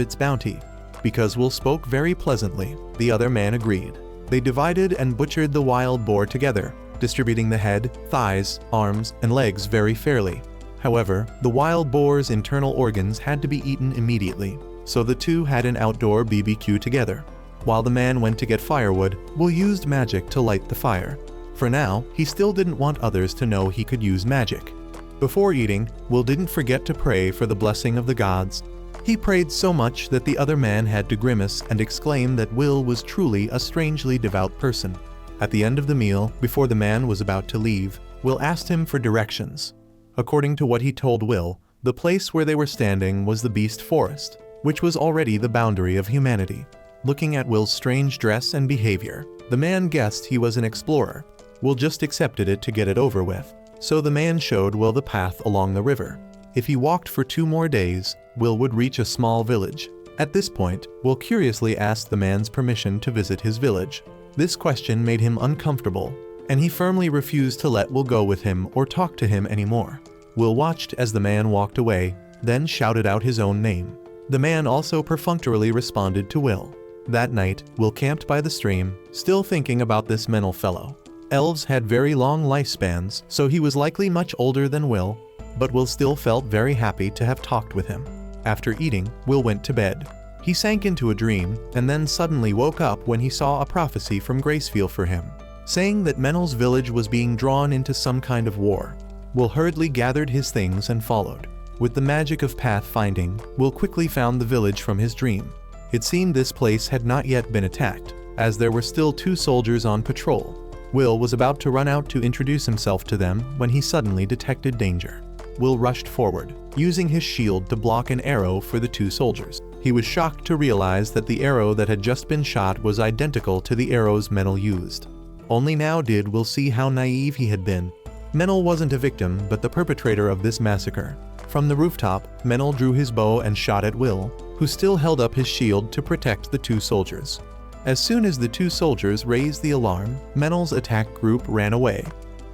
its bounty. Because Will spoke very pleasantly, the other man agreed. They divided and butchered the wild boar together, distributing the head, thighs, arms, and legs very fairly. However, the wild boar's internal organs had to be eaten immediately, so the two had an outdoor BBQ together. While the man went to get firewood, Will used magic to light the fire. For now, he still didn't want others to know he could use magic. Before eating, Will didn't forget to pray for the blessing of the gods. He prayed so much that the other man had to grimace and exclaim that Will was truly a strangely devout person. At the end of the meal, before the man was about to leave, Will asked him for directions. According to what he told Will, the place where they were standing was the Beast Forest, which was already the boundary of humanity. Looking at Will's strange dress and behavior, the man guessed he was an explorer. Will just accepted it to get it over with, so the man showed Will the path along the river. If he walked for 2 more days, Will would reach a small village. At this point, Will curiously asked the man's permission to visit his village. This question made him uncomfortable, and he firmly refused to let Will go with him or talk to him anymore. Will watched as the man walked away, then shouted out his own name. The man also perfunctorily responded to Will. That night, Will camped by the stream, still thinking about this mental fellow. Elves had very long lifespans, so he was likely much older than Will, but Will still felt very happy to have talked with him. After eating, Will went to bed. He sank into a dream, and then suddenly woke up when he saw a prophecy from Gracefield for him, saying that Menel's village was being drawn into some kind of war. Will hurriedly gathered his things and followed. With the magic of pathfinding, Will quickly found the village from his dream. It seemed this place had not yet been attacked, as there were still 2 soldiers on patrol. Will was about to run out to introduce himself to them when he suddenly detected danger. Will rushed forward, using his shield to block an arrow for the 2 soldiers. He was shocked to realize that the arrow that had just been shot was identical to the arrows Menel used. Only now did Will see how naive he had been. Menel wasn't a victim, but the perpetrator of this massacre. From the rooftop, Menel drew his bow and shot at Will, who still held up his shield to protect the 2 soldiers. As soon as the 2 soldiers raised the alarm, Menel's attack group ran away.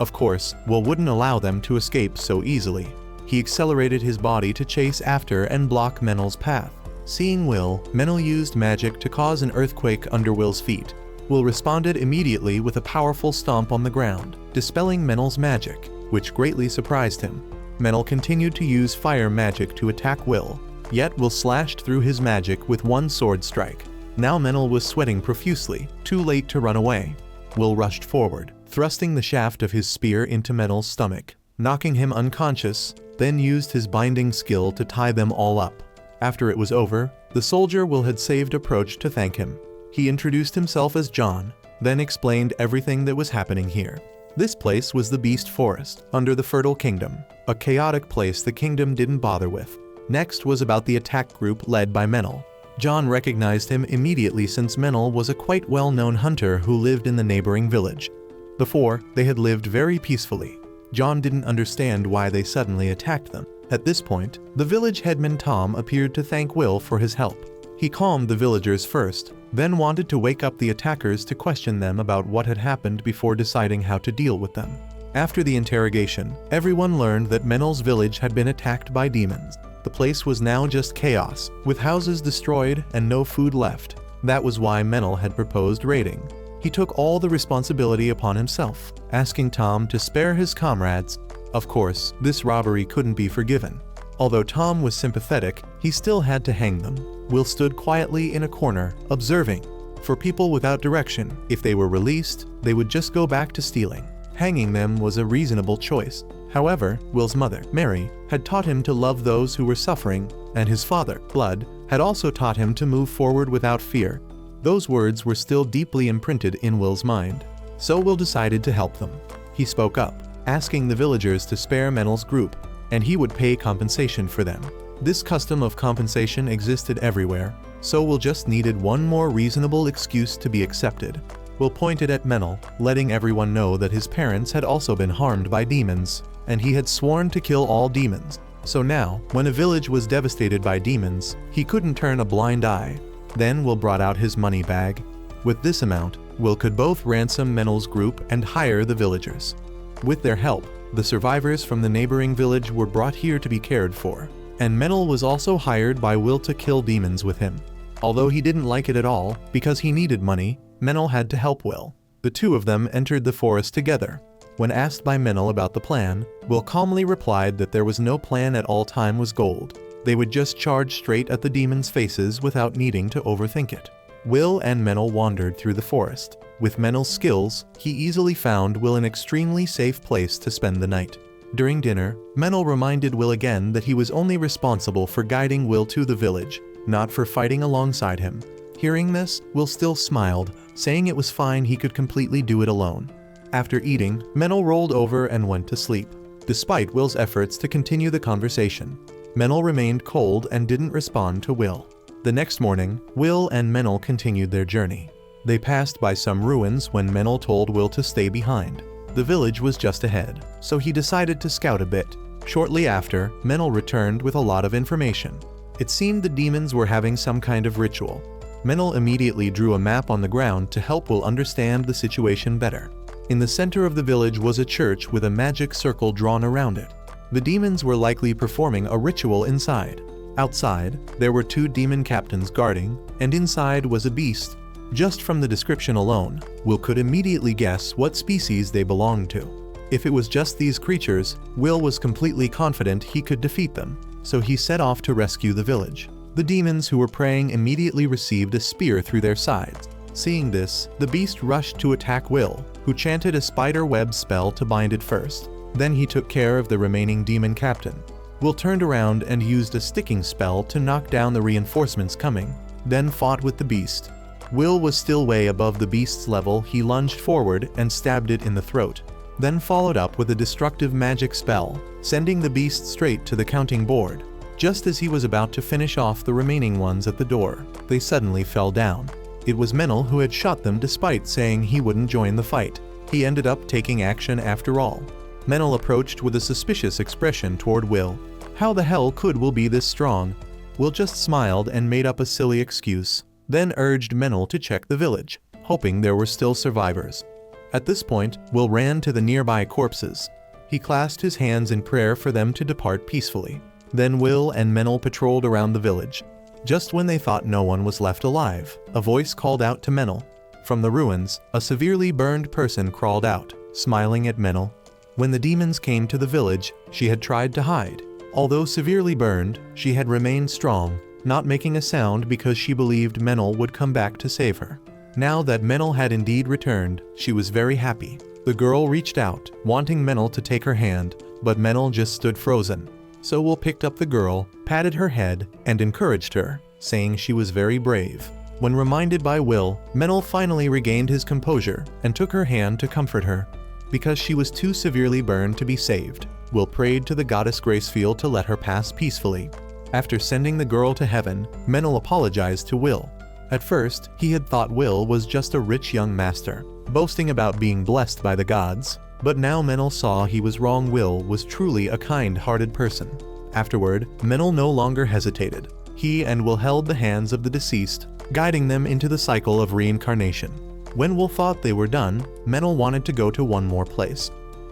Of course, Will wouldn't allow them to escape so easily. He accelerated his body to chase after and block Menel's path. Seeing Will, Menel used magic to cause an earthquake under Will's feet. Will responded immediately with a powerful stomp on the ground, dispelling Menel's magic, which greatly surprised him. Menel continued to use fire magic to attack Will, yet Will slashed through his magic with 1 sword strike. Now Menel was sweating profusely, too late to run away. Will rushed forward, thrusting the shaft of his spear into Menel's stomach, knocking him unconscious, then used his binding skill to tie them all up. After it was over, the soldier Will had saved approached to thank him. He introduced himself as John, then explained everything that was happening here. This place was the Beast Forest, under the Fertile Kingdom, a chaotic place the kingdom didn't bother with. Next was about the attack group led by Menel. John recognized him immediately since Menel was a quite well-known hunter who lived in the neighboring village. Before, they had lived very peacefully. John didn't understand why they suddenly attacked them. At this point, the village headman Tom appeared to thank Will for his help. He calmed the villagers first, then wanted to wake up the attackers to question them about what had happened before deciding how to deal with them. After the interrogation, everyone learned that Menel's village had been attacked by demons. The place was now just chaos, with houses destroyed and no food left. That was why Menel had proposed raiding. He took all the responsibility upon himself, asking Tom to spare his comrades. Of course, this robbery couldn't be forgiven. Although Tom was sympathetic, he still had to hang them. Will stood quietly in a corner, observing. For people without direction, if they were released, they would just go back to stealing. Hanging them was a reasonable choice. However, Will's mother, Mary, had taught him to love those who were suffering, and his father, Blood, had also taught him to move forward without fear. Those words were still deeply imprinted in Will's mind. So Will decided to help them. He spoke up, asking the villagers to spare Menel's group, and he would pay compensation for them. This custom of compensation existed everywhere, so Will just needed one more reasonable excuse to be accepted. Will pointed at Menel, letting everyone know that his parents had also been harmed by demons, and he had sworn to kill all demons. So now, when a village was devastated by demons, he couldn't turn a blind eye. Then Will brought out his money bag. With this amount, Will could both ransom Menel's group and hire the villagers. With their help, the survivors from the neighboring village were brought here to be cared for, and Menel was also hired by Will to kill demons with him. Although he didn't like it at all, because he needed money, Menel had to help Will. The two of them entered the forest together. When asked by Menel about the plan, Will calmly replied that there was no plan at all. Time was gold. They would just charge straight at the demons' faces without needing to overthink it. Will and Menel wandered through the forest. With Menel's skills, he easily found Will an extremely safe place to spend the night. During dinner, Menel reminded Will again that he was only responsible for guiding Will to the village, not for fighting alongside him. Hearing this, Will still smiled, saying it was fine, he could completely do it alone. After eating, Menel rolled over and went to sleep. Despite Will's efforts to continue the conversation, Menel remained cold and didn't respond to Will. The next morning, Will and Menel continued their journey. They passed by some ruins when Menel told Will to stay behind. The village was just ahead, so he decided to scout a bit. Shortly after, Menel returned with a lot of information. It seemed the demons were having some kind of ritual. Menel immediately drew a map on the ground to help Will understand the situation better. In the center of the village was a church with a magic circle drawn around it. The demons were likely performing a ritual inside. Outside, there were two demon captains guarding, and inside was a beast. Just from the description alone, Will could immediately guess what species they belonged to. If it was just these creatures, Will was completely confident he could defeat them, so he set off to rescue the village. The demons who were praying immediately received a spear through their sides. Seeing this, the beast rushed to attack Will, who chanted a spider web spell to bind it first. Then he took care of the remaining demon captain. Will turned around and used a sticking spell to knock down the reinforcements coming, then fought with the beast. Will was still way above the beast's level. He lunged forward and stabbed it in the throat, then followed up with a destructive magic spell, sending the beast straight to the counting board. Just as he was about to finish off the remaining ones at the door, they suddenly fell down. It was Menel who had shot them despite saying he wouldn't join the fight. He ended up taking action after all. Menel approached with a suspicious expression toward Will. How the hell could Will be this strong? Will just smiled and made up a silly excuse, then urged Menel to check the village, hoping there were still survivors. At this point, Will ran to the nearby corpses. He clasped his hands in prayer for them to depart peacefully. Then Will and Menel patrolled around the village. Just when they thought no one was left alive, a voice called out to Menel. From the ruins, a severely burned person crawled out, smiling at Menel. When the demons came to the village, she had tried to hide. Although severely burned, she had remained strong, not making a sound because she believed Menel would come back to save her. Now that Menel had indeed returned, she was very happy. The girl reached out, wanting Menel to take her hand, but Menel just stood frozen. So Will picked up the girl, patted her head, and encouraged her, saying she was very brave. When reminded by Will, Menel finally regained his composure and took her hand to comfort her. Because she was too severely burned to be saved, Will prayed to the goddess Gracefield to let her pass peacefully. After sending the girl to heaven, Menel apologized to Will. At first, he had thought Will was just a rich young master, boasting about being blessed by the gods. But now Menel saw he was wrong. Will was truly a kind-hearted person. Afterward, Menel no longer hesitated. He and Will held the hands of the deceased, guiding them into the cycle of reincarnation. When Will thought they were done, Menel wanted to go to one more place.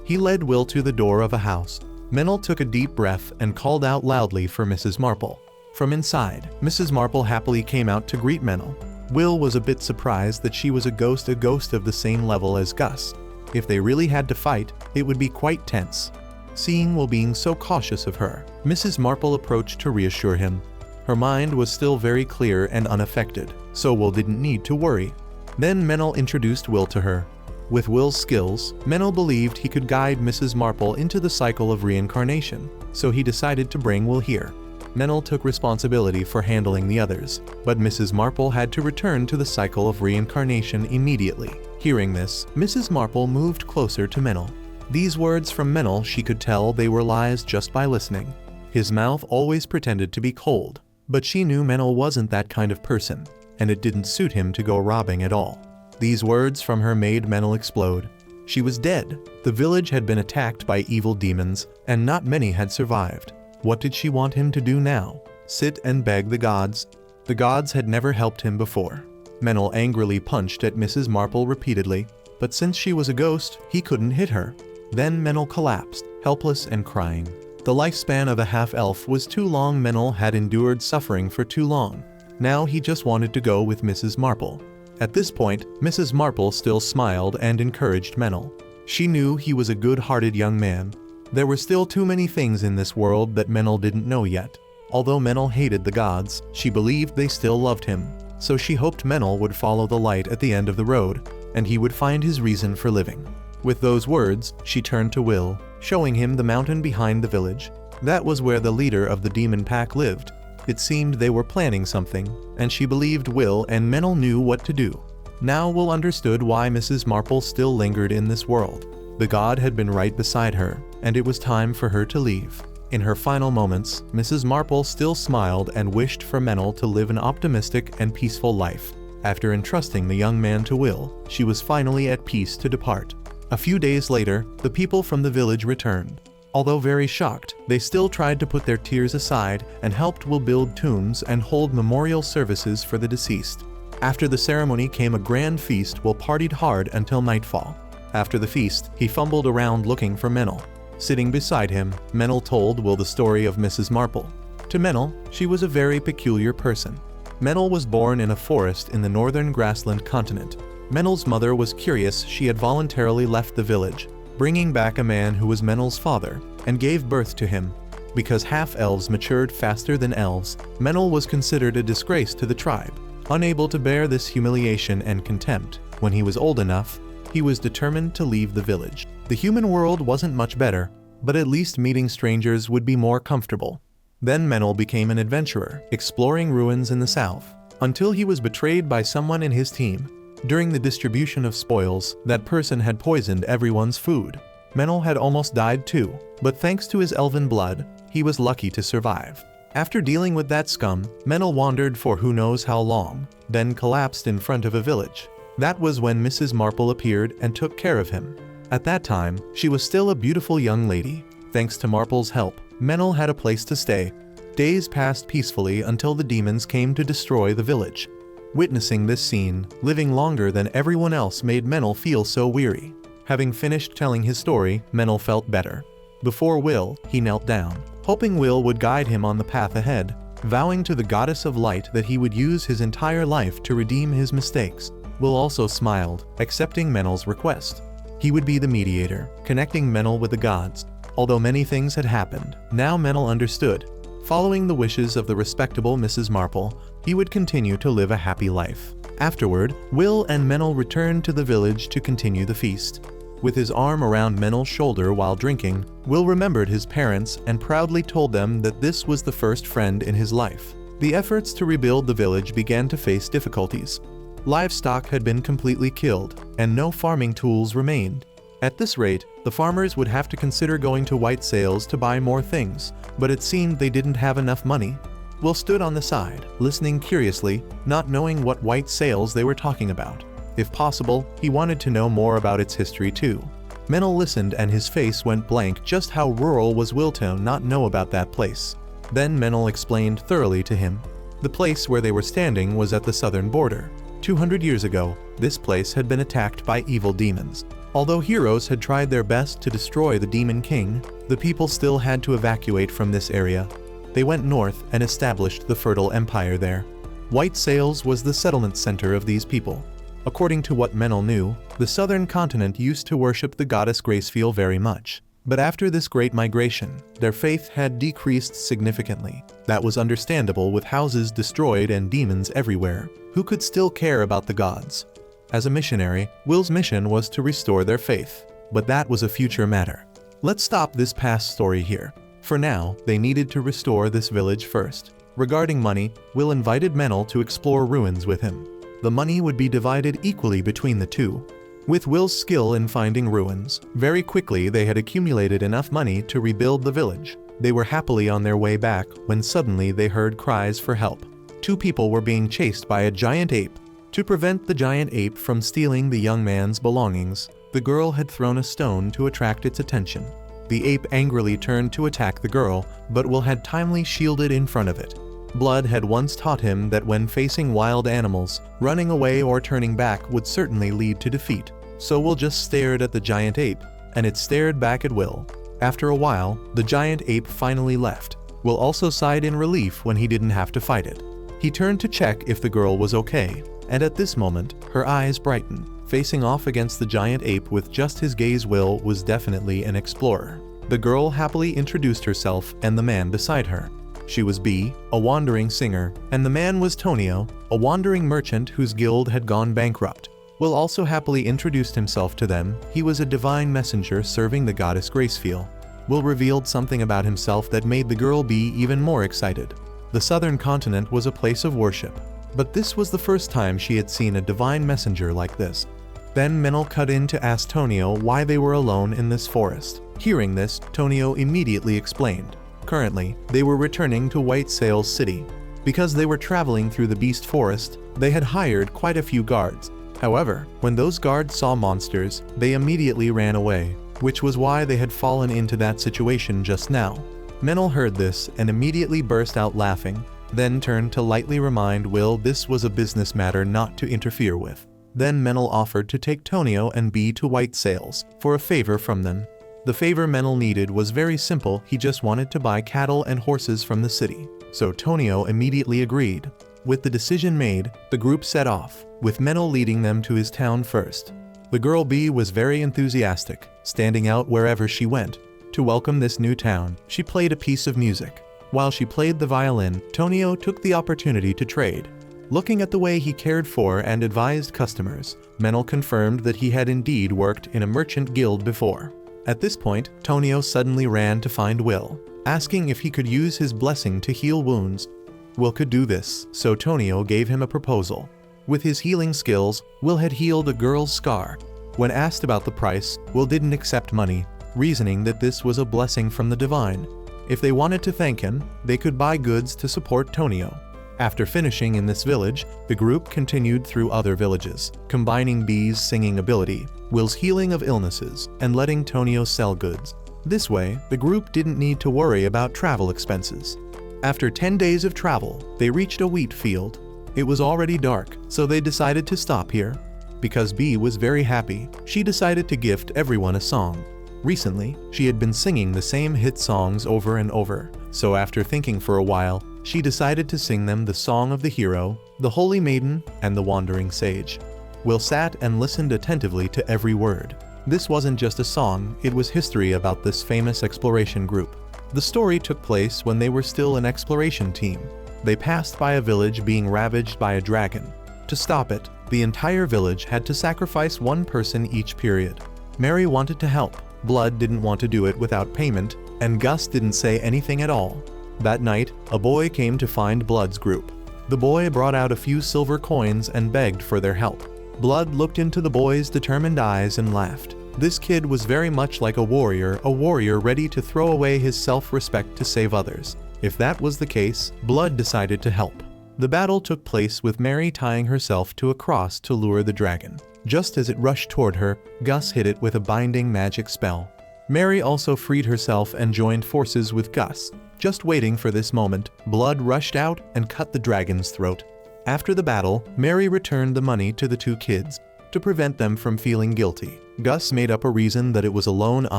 He led Will to the door of a house. Mennel took a deep breath and called out loudly for Mrs. Marple. From inside, Mrs. Marple happily came out to greet Mennel. Will was a bit surprised that she was a ghost of the same level as Gus. If they really had to fight, it would be quite tense. Seeing Will being so cautious of her, Mrs. Marple approached to reassure him. Her mind was still very clear and unaffected, so Will didn't need to worry. Then Mennel introduced Will to her. With Will's skills, Mennel believed he could guide Mrs. Marple into the cycle of reincarnation, so he decided to bring Will here. Mennel took responsibility for handling the others, but Mrs. Marple had to return to the cycle of reincarnation immediately. Hearing this, Mrs. Marple moved closer to Mennel. These words from Mennel, she could tell they were lies just by listening. His mouth always pretended to be cold, but she knew Mennel wasn't that kind of person, and it didn't suit him to go robbing at all. These words from her made Mennel explode. She was dead. The village had been attacked by evil demons, and not many had survived. What did she want him to do now? Sit and beg the gods? The gods had never helped him before. Mennel angrily punched at Mrs. Marple repeatedly, but since she was a ghost, he couldn't hit her. Then Mennel collapsed, helpless and crying. The lifespan of a half-elf was too long. Mennel had endured suffering for too long. Now he just wanted to go with Mrs. Marple. At this point, Mrs. Marple still smiled and encouraged Mennel. She knew he was a good-hearted young man. There were still too many things in this world that Mennel didn't know yet. Although Mennel hated the gods, she believed they still loved him. So she hoped Mennel would follow the light at the end of the road, and he would find his reason for living. With those words, she turned to Will, showing him the mountain behind the village. That was where the leader of the demon pack lived. It seemed they were planning something, and she believed Will and Mennel knew what to do. Now Will understood why Mrs. Marple still lingered in this world. The god had been right beside her, and it was time for her to leave. In her final moments, Mrs. Marple still smiled and wished for Mennel to live an optimistic and peaceful life. After entrusting the young man to Will, she was finally at peace to depart. A few days later, the people from the village returned. Although very shocked, they still tried to put their tears aside and helped Will build tombs and hold memorial services for the deceased. After the ceremony came a grand feast. Will partied hard until nightfall. After the feast, he fumbled around looking for Mennel. Sitting beside him, Mennel told Will the story of Mrs. Marple. To Mennel, she was a very peculiar person. Mennel was born in a forest in the northern grassland continent. Mennel's mother was curious. She had voluntarily left the village, bringing back a man who was Mennel's father, and gave birth to him. Because half-elves matured faster than elves, Mennel was considered a disgrace to the tribe. Unable to bear this humiliation and contempt, when he was old enough, he was determined to leave the village. The human world wasn't much better, but at least meeting strangers would be more comfortable. Then Mennel became an adventurer, exploring ruins in the south, until he was betrayed by someone in his team. During the distribution of spoils, that person had poisoned everyone's food. Mennel had almost died too, but thanks to his elven blood, he was lucky to survive. After dealing with that scum, Mennel wandered for who knows how long, then collapsed in front of a village. That was when Mrs. Marple appeared and took care of him. At that time, she was still a beautiful young lady. Thanks to Marple's help, Mennel had a place to stay. Days passed peacefully until the demons came to destroy the village. Witnessing this scene, living longer than everyone else made Mennel feel so weary. Having finished telling his story, Mennel felt better. Before Will, he knelt down, hoping Will would guide him on the path ahead, vowing to the goddess of light that he would use his entire life to redeem his mistakes. Will also smiled, accepting Mennel's request. He would be the mediator, connecting Mennel with the gods. Although many things had happened, now Mennel understood. Following the wishes of the respectable Mrs. Marple, he would continue to live a happy life. Afterward, Will and Mennel returned to the village to continue the feast. With his arm around Mennel's shoulder while drinking, Will remembered his parents and proudly told them that this was the first friend in his life. The efforts to rebuild the village began to face difficulties. Livestock had been completely killed, and no farming tools remained. At this rate, the farmers would have to consider going to White Sails to buy more things, but it seemed they didn't have enough money. Will stood on the side, listening curiously, not knowing what White Sails they were talking about. If possible, he wanted to know more about its history too. Mennel listened and his face went blank. Just how rural was Will to not know about that place? Then Mennel explained thoroughly to him. The place where they were standing was at the southern border. 200 years ago, this place had been attacked by evil demons. Although heroes had tried their best to destroy the Demon King, the people still had to evacuate from this area. They went north and established the fertile empire there. White Sails was the settlement center of these people. According to what Menel knew, the southern continent used to worship the goddess Gracefeel very much. But after this great migration, their faith had decreased significantly. That was understandable with houses destroyed and demons everywhere. Who could still care about the gods? As a missionary, Will's mission was to restore their faith. But that was a future matter. Let's stop this past story here. For now, they needed to restore this village first. Regarding money, Will invited Menel to explore ruins with him. The money would be divided equally between the two. With Will's skill in finding ruins, very quickly they had accumulated enough money to rebuild the village. They were happily on their way back when suddenly they heard cries for help. Two people were being chased by a giant ape. To prevent the giant ape from stealing the young man's belongings, the girl had thrown a stone to attract its attention. The ape angrily turned to attack the girl, but Will had timely shielded in front of it. Blood had once taught him that when facing wild animals, running away or turning back would certainly lead to defeat. So Will just stared at the giant ape, and it stared back at Will. After a while, the giant ape finally left. Will also sighed in relief when he didn't have to fight it. He turned to check if the girl was okay, and at this moment, her eyes brightened. Facing off against the giant ape with just his gaze, Will was definitely an explorer. The girl happily introduced herself and the man beside her. She was B, a wandering singer, and the man was Tonio, a wandering merchant whose guild had gone bankrupt. Will also happily introduced himself to them. He was a divine messenger serving the goddess Gracefeel. Will revealed something about himself that made the girl B even more excited. The southern continent was a place of worship, but this was the first time she had seen a divine messenger like this. Then Menel cut in to ask Tonio why they were alone in this forest. Hearing this, Tonio immediately explained. Currently, they were returning to White Sails City. Because they were traveling through the Beast Forest, they had hired quite a few guards. However, when those guards saw monsters, they immediately ran away, which was why they had fallen into that situation just now. Menel heard this and immediately burst out laughing, then turned to lightly remind Will this was a business matter not to interfere with. Then Menel offered to take Tonio and B to White Sails for a favor from them. The favor Menel needed was very simple. He just wanted to buy cattle and horses from the city. So Tonio immediately agreed. With the decision made, the group set off, with Menel leading them to his town first. The girl B was very enthusiastic, standing out wherever she went. To welcome this new town, she played a piece of music. While she played the violin, Tonio took the opportunity to trade. Looking at the way he cared for and advised customers, Menel confirmed that he had indeed worked in a merchant guild before. At this point, Tonio suddenly ran to find Will, asking if he could use his blessing to heal wounds. Will could do this, so Tonio gave him a proposal. With his healing skills, Will had healed a girl's scar. When asked about the price, Will didn't accept money, reasoning that this was a blessing from the divine. If they wanted to thank him, they could buy goods to support Tonio. After finishing in this village, the group continued through other villages, combining B's singing ability, Will's healing of illnesses, and letting Tonio sell goods. This way, the group didn't need to worry about travel expenses. After 10 days of travel, they reached a wheat field. It was already dark, so they decided to stop here. Because B was very happy, she decided to gift everyone a song. Recently, she had been singing the same hit songs over and over, so after thinking for a while, she decided to sing them the Song of the Hero, the Holy Maiden, and the Wandering Sage. Will sat and listened attentively to every word. This wasn't just a song, it was history about this famous exploration group. The story took place when they were still an exploration team. They passed by a village being ravaged by a dragon. To stop it, the entire village had to sacrifice one person each period. Mary wanted to help, Blood didn't want to do it without payment, and Gus didn't say anything at all. That night, a boy came to find Blood's group. The boy brought out a few silver coins and begged for their help. Blood looked into the boy's determined eyes and laughed. This kid was very much like a warrior ready to throw away his self-respect to save others. If that was the case, Blood decided to help. The battle took place with Mary tying herself to a cross to lure the dragon. Just as it rushed toward her, Gus hit it with a binding magic spell. Mary also freed herself and joined forces with Gus. Just waiting for this moment, Blood rushed out and cut the dragon's throat. After the battle, Mary returned the money to the two kids to prevent them from feeling guilty. Gus made up a reason that it was a loan, a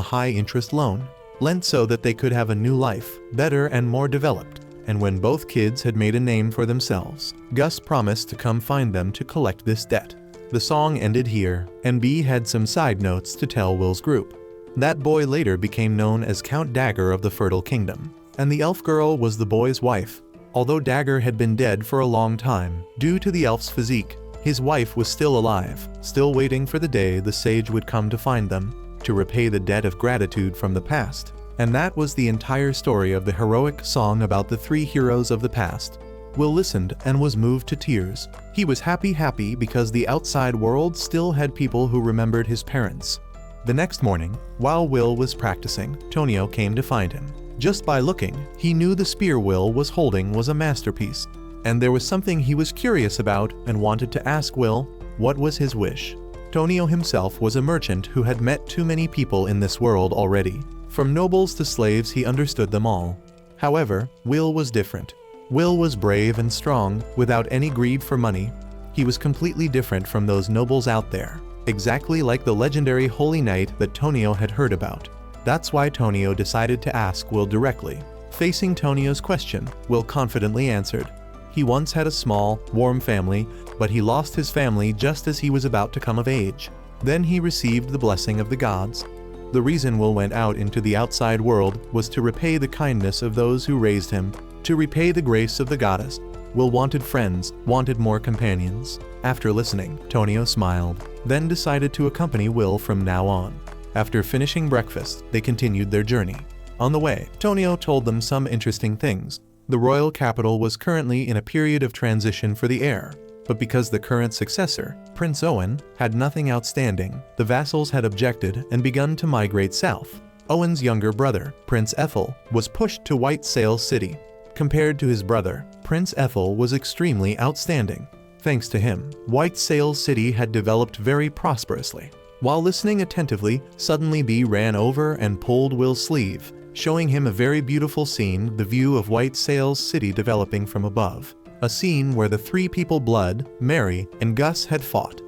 high-interest loan, lent so that they could have a new life, better and more developed. And when both kids had made a name for themselves, Gus promised to come find them to collect this debt. The song ended here, and B had some side notes to tell Will's group. That boy later became known as Count Dagger of the Fertile Kingdom, and the elf girl was the boy's wife. Although Dagger had been dead for a long time, due to the elf's physique, his wife was still alive, still waiting for the day the sage would come to find them, to repay the debt of gratitude from the past. And that was the entire story of the heroic song about the three heroes of the past. Will listened and was moved to tears. He was happy because the outside world still had people who remembered his parents. The next morning, while Will was practicing, Tonio came to find him. Just by looking, he knew the spear Will was holding was a masterpiece. And there was something he was curious about and wanted to ask Will. What was his wish? Tonio himself was a merchant who had met too many people in this world already. From nobles to slaves, he understood them all. However, Will was different. Will was brave and strong, without any greed for money. He was completely different from those nobles out there, exactly like the legendary Holy Knight that Tonio had heard about. That's why Tonio decided to ask Will directly. Facing Tonio's question, Will confidently answered. He once had a small, warm family, but he lost his family just as he was about to come of age. Then he received the blessing of the gods. The reason Will went out into the outside world was to repay the kindness of those who raised him, to repay the grace of the goddess. Will wanted friends, wanted more companions. After listening, Tonio smiled, then decided to accompany Will from now on. After finishing breakfast, they continued their journey. On the way, Tonio told them some interesting things. The royal capital was currently in a period of transition for the heir. But because the current successor, Prince Owen, had nothing outstanding, the vassals had objected and begun to migrate south. Owen's younger brother, Prince Ethel, was pushed to White Sail City. Compared to his brother, Prince Ethel was extremely outstanding. Thanks to him, White Sail City had developed very prosperously. While listening attentively, suddenly B ran over and pulled Will's sleeve, showing him a very beautiful scene, the view of White Sail City developing from above. A scene where the three people Blood, Mary, and Gus had fought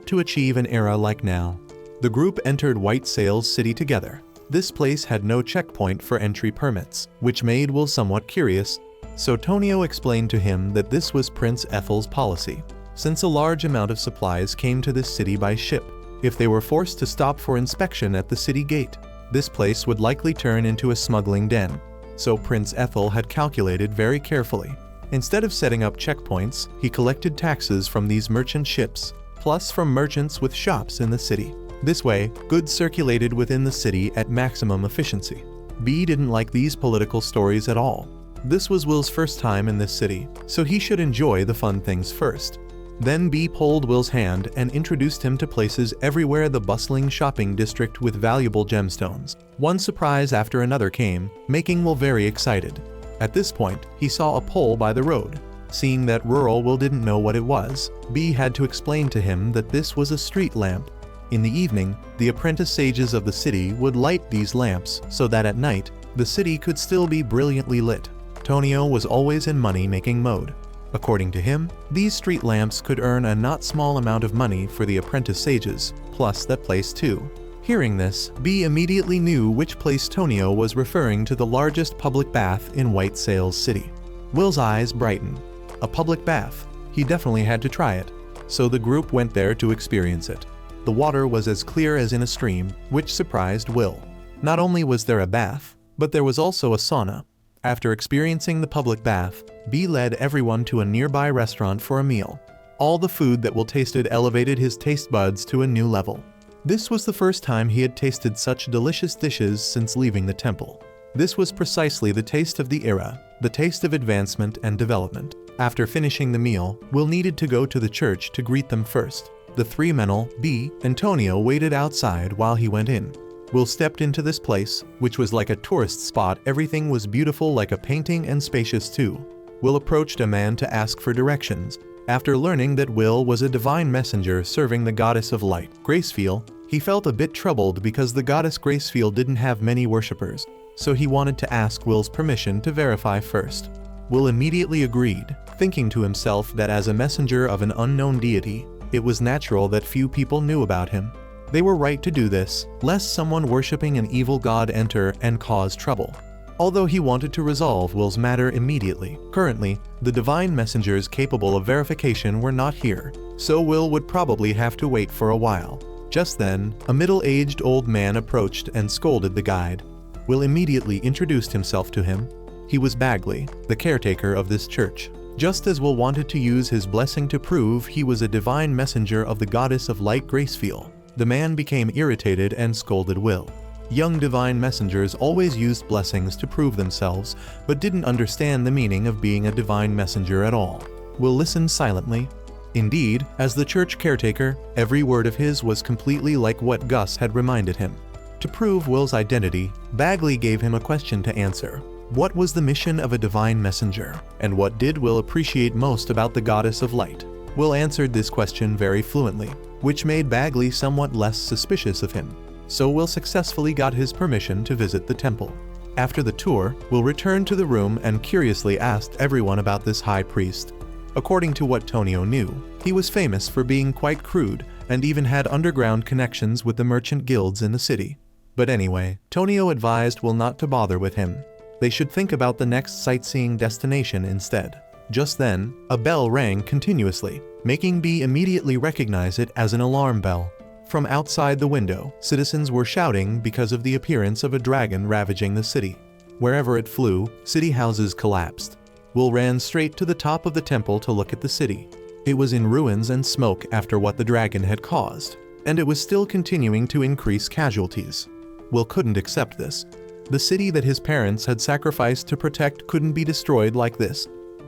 to achieve an era like now. The group entered White Sail City together. This place had no checkpoint for entry permits, which made Will somewhat curious, so Tonio explained to him that this was Prince Ethel's policy. Since a large amount of supplies came to this city by ship, if they were forced to stop for inspection at the city gate, this place would likely turn into a smuggling den. So Prince Ethel had calculated very carefully. Instead of setting up checkpoints, he collected taxes from these merchant ships, plus from merchants with shops in the city. This way, goods circulated within the city at maximum efficiency. B didn't like these political stories at all. This was Will's first time in this city, so he should enjoy the fun things first. Then B pulled Will's hand and introduced him to places everywhere, the bustling shopping district with valuable gemstones. One surprise after another came, making Will very excited. At this point, he saw a pole by the road. Seeing that rural Will didn't know what it was, B had to explain to him that this was a street lamp. In the evening, the apprentice sages of the city would light these lamps so that at night, the city could still be brilliantly lit. Tonio was always in money-making mode. According to him, these street lamps could earn a not small amount of money for the apprentice sages, plus that place too. Hearing this, B immediately knew which place Tonio was referring to, the largest public bath in White Sails City. Will's eyes brightened. A public bath. He definitely had to try it. So the group went there to experience it. The water was as clear as in a stream, which surprised Will. Not only was there a bath, but there was also a sauna. After experiencing the public bath, B led everyone to a nearby restaurant for a meal. All the food that Will tasted elevated his taste buds to a new level. This was the first time he had tasted such delicious dishes since leaving the temple. This was precisely the taste of the era, the taste of advancement and development. After finishing the meal, Will needed to go to the church to greet them first. The three men, B and Tonio, waited outside while he went in. Will stepped into this place, which was like a tourist spot. Everything was beautiful like a painting and spacious too. Will approached a man to ask for directions. After learning that Will was a divine messenger serving the goddess of light, Gracefield, he felt a bit troubled because the goddess Gracefield didn't have many worshippers, so he wanted to ask Will's permission to verify first. Will immediately agreed, thinking to himself that as a messenger of an unknown deity, it was natural that few people knew about him. They were right to do this, lest someone worshipping an evil god enter and cause trouble. Although he wanted to resolve Will's matter immediately, currently, the divine messengers capable of verification were not here, so Will would probably have to wait for a while. Just then, a middle-aged old man approached and scolded the guide. Will immediately introduced himself to him. He was Bagley, the caretaker of this church. Just as Will wanted to use his blessing to prove he was a divine messenger of the goddess of light Gracefeel, the man became irritated and scolded Will. Young divine messengers always used blessings to prove themselves, but didn't understand the meaning of being a divine messenger at all. Will listened silently. Indeed, as the church caretaker, every word of his was completely like what Gus had reminded him. To prove Will's identity, Bagley gave him a question to answer. What was the mission of a divine messenger, and what did Will appreciate most about the goddess of light? Will answered this question very fluently, which made Bagley somewhat less suspicious of him. So Will successfully got his permission to visit the temple. After the tour, Will returned to the room and curiously asked everyone about this high priest. According to what Tonio knew, he was famous for being quite crude and even had underground connections with the merchant guilds in the city. But anyway, Tonio advised Will not to bother with him. They should think about the next sightseeing destination instead. Just then, a bell rang continuously, making B immediately recognize it as an alarm bell. From outside the window, citizens were shouting because of the appearance of a dragon ravaging the city. Wherever it flew, city houses collapsed. Will ran straight to the top of the temple to look at the city. It was in ruins and smoke after what the dragon had caused, and it was still continuing to increase casualties. Will couldn't accept this. The city that his parents had sacrificed to protect couldn't be destroyed like this.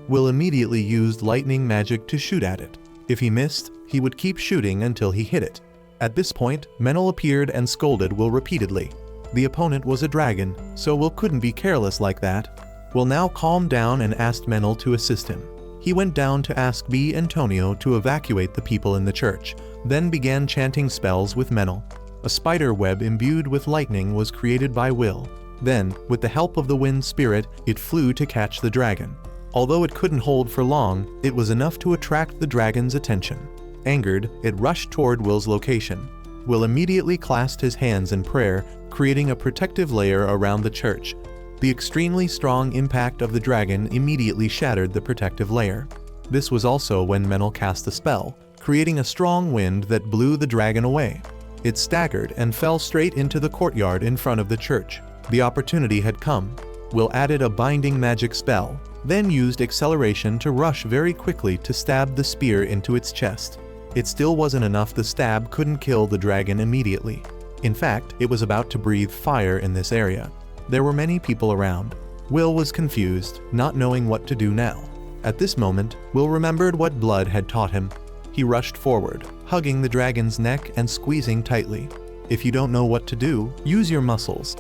Will immediately used lightning magic to shoot at it. If he missed, he would keep shooting until he hit it. At this point, Menel appeared and scolded Will repeatedly. The opponent was a dragon, so Will couldn't be careless like that. Will now calmed down and asked Menel to assist him. He went down to ask B and Tonio to evacuate the people in the church, then began chanting spells with Menel. A spider web imbued with lightning was created by Will. Then, with the help of the wind spirit, it flew to catch the dragon. Although it couldn't hold for long, it was enough to attract the dragon's attention. Angered, it rushed toward Will's location. Will immediately clasped his hands in prayer, creating a protective layer around the church. The extremely strong impact of the dragon immediately shattered the protective layer. This was also when Menel cast a spell, creating a strong wind that blew the dragon away. It staggered and fell straight into the courtyard in front of the church. The opportunity had come. Will added a binding magic spell, then used acceleration to rush very quickly to stab the spear into its chest. It still wasn't enough. The stab couldn't kill the dragon immediately. In fact, it was about to breathe fire in this area. There were many people around. Will was confused, not knowing what to do now. At this moment, Will remembered what blood had taught him. He rushed forward, hugging the dragon's neck and squeezing tightly. If you don't know what to do, use your muscles.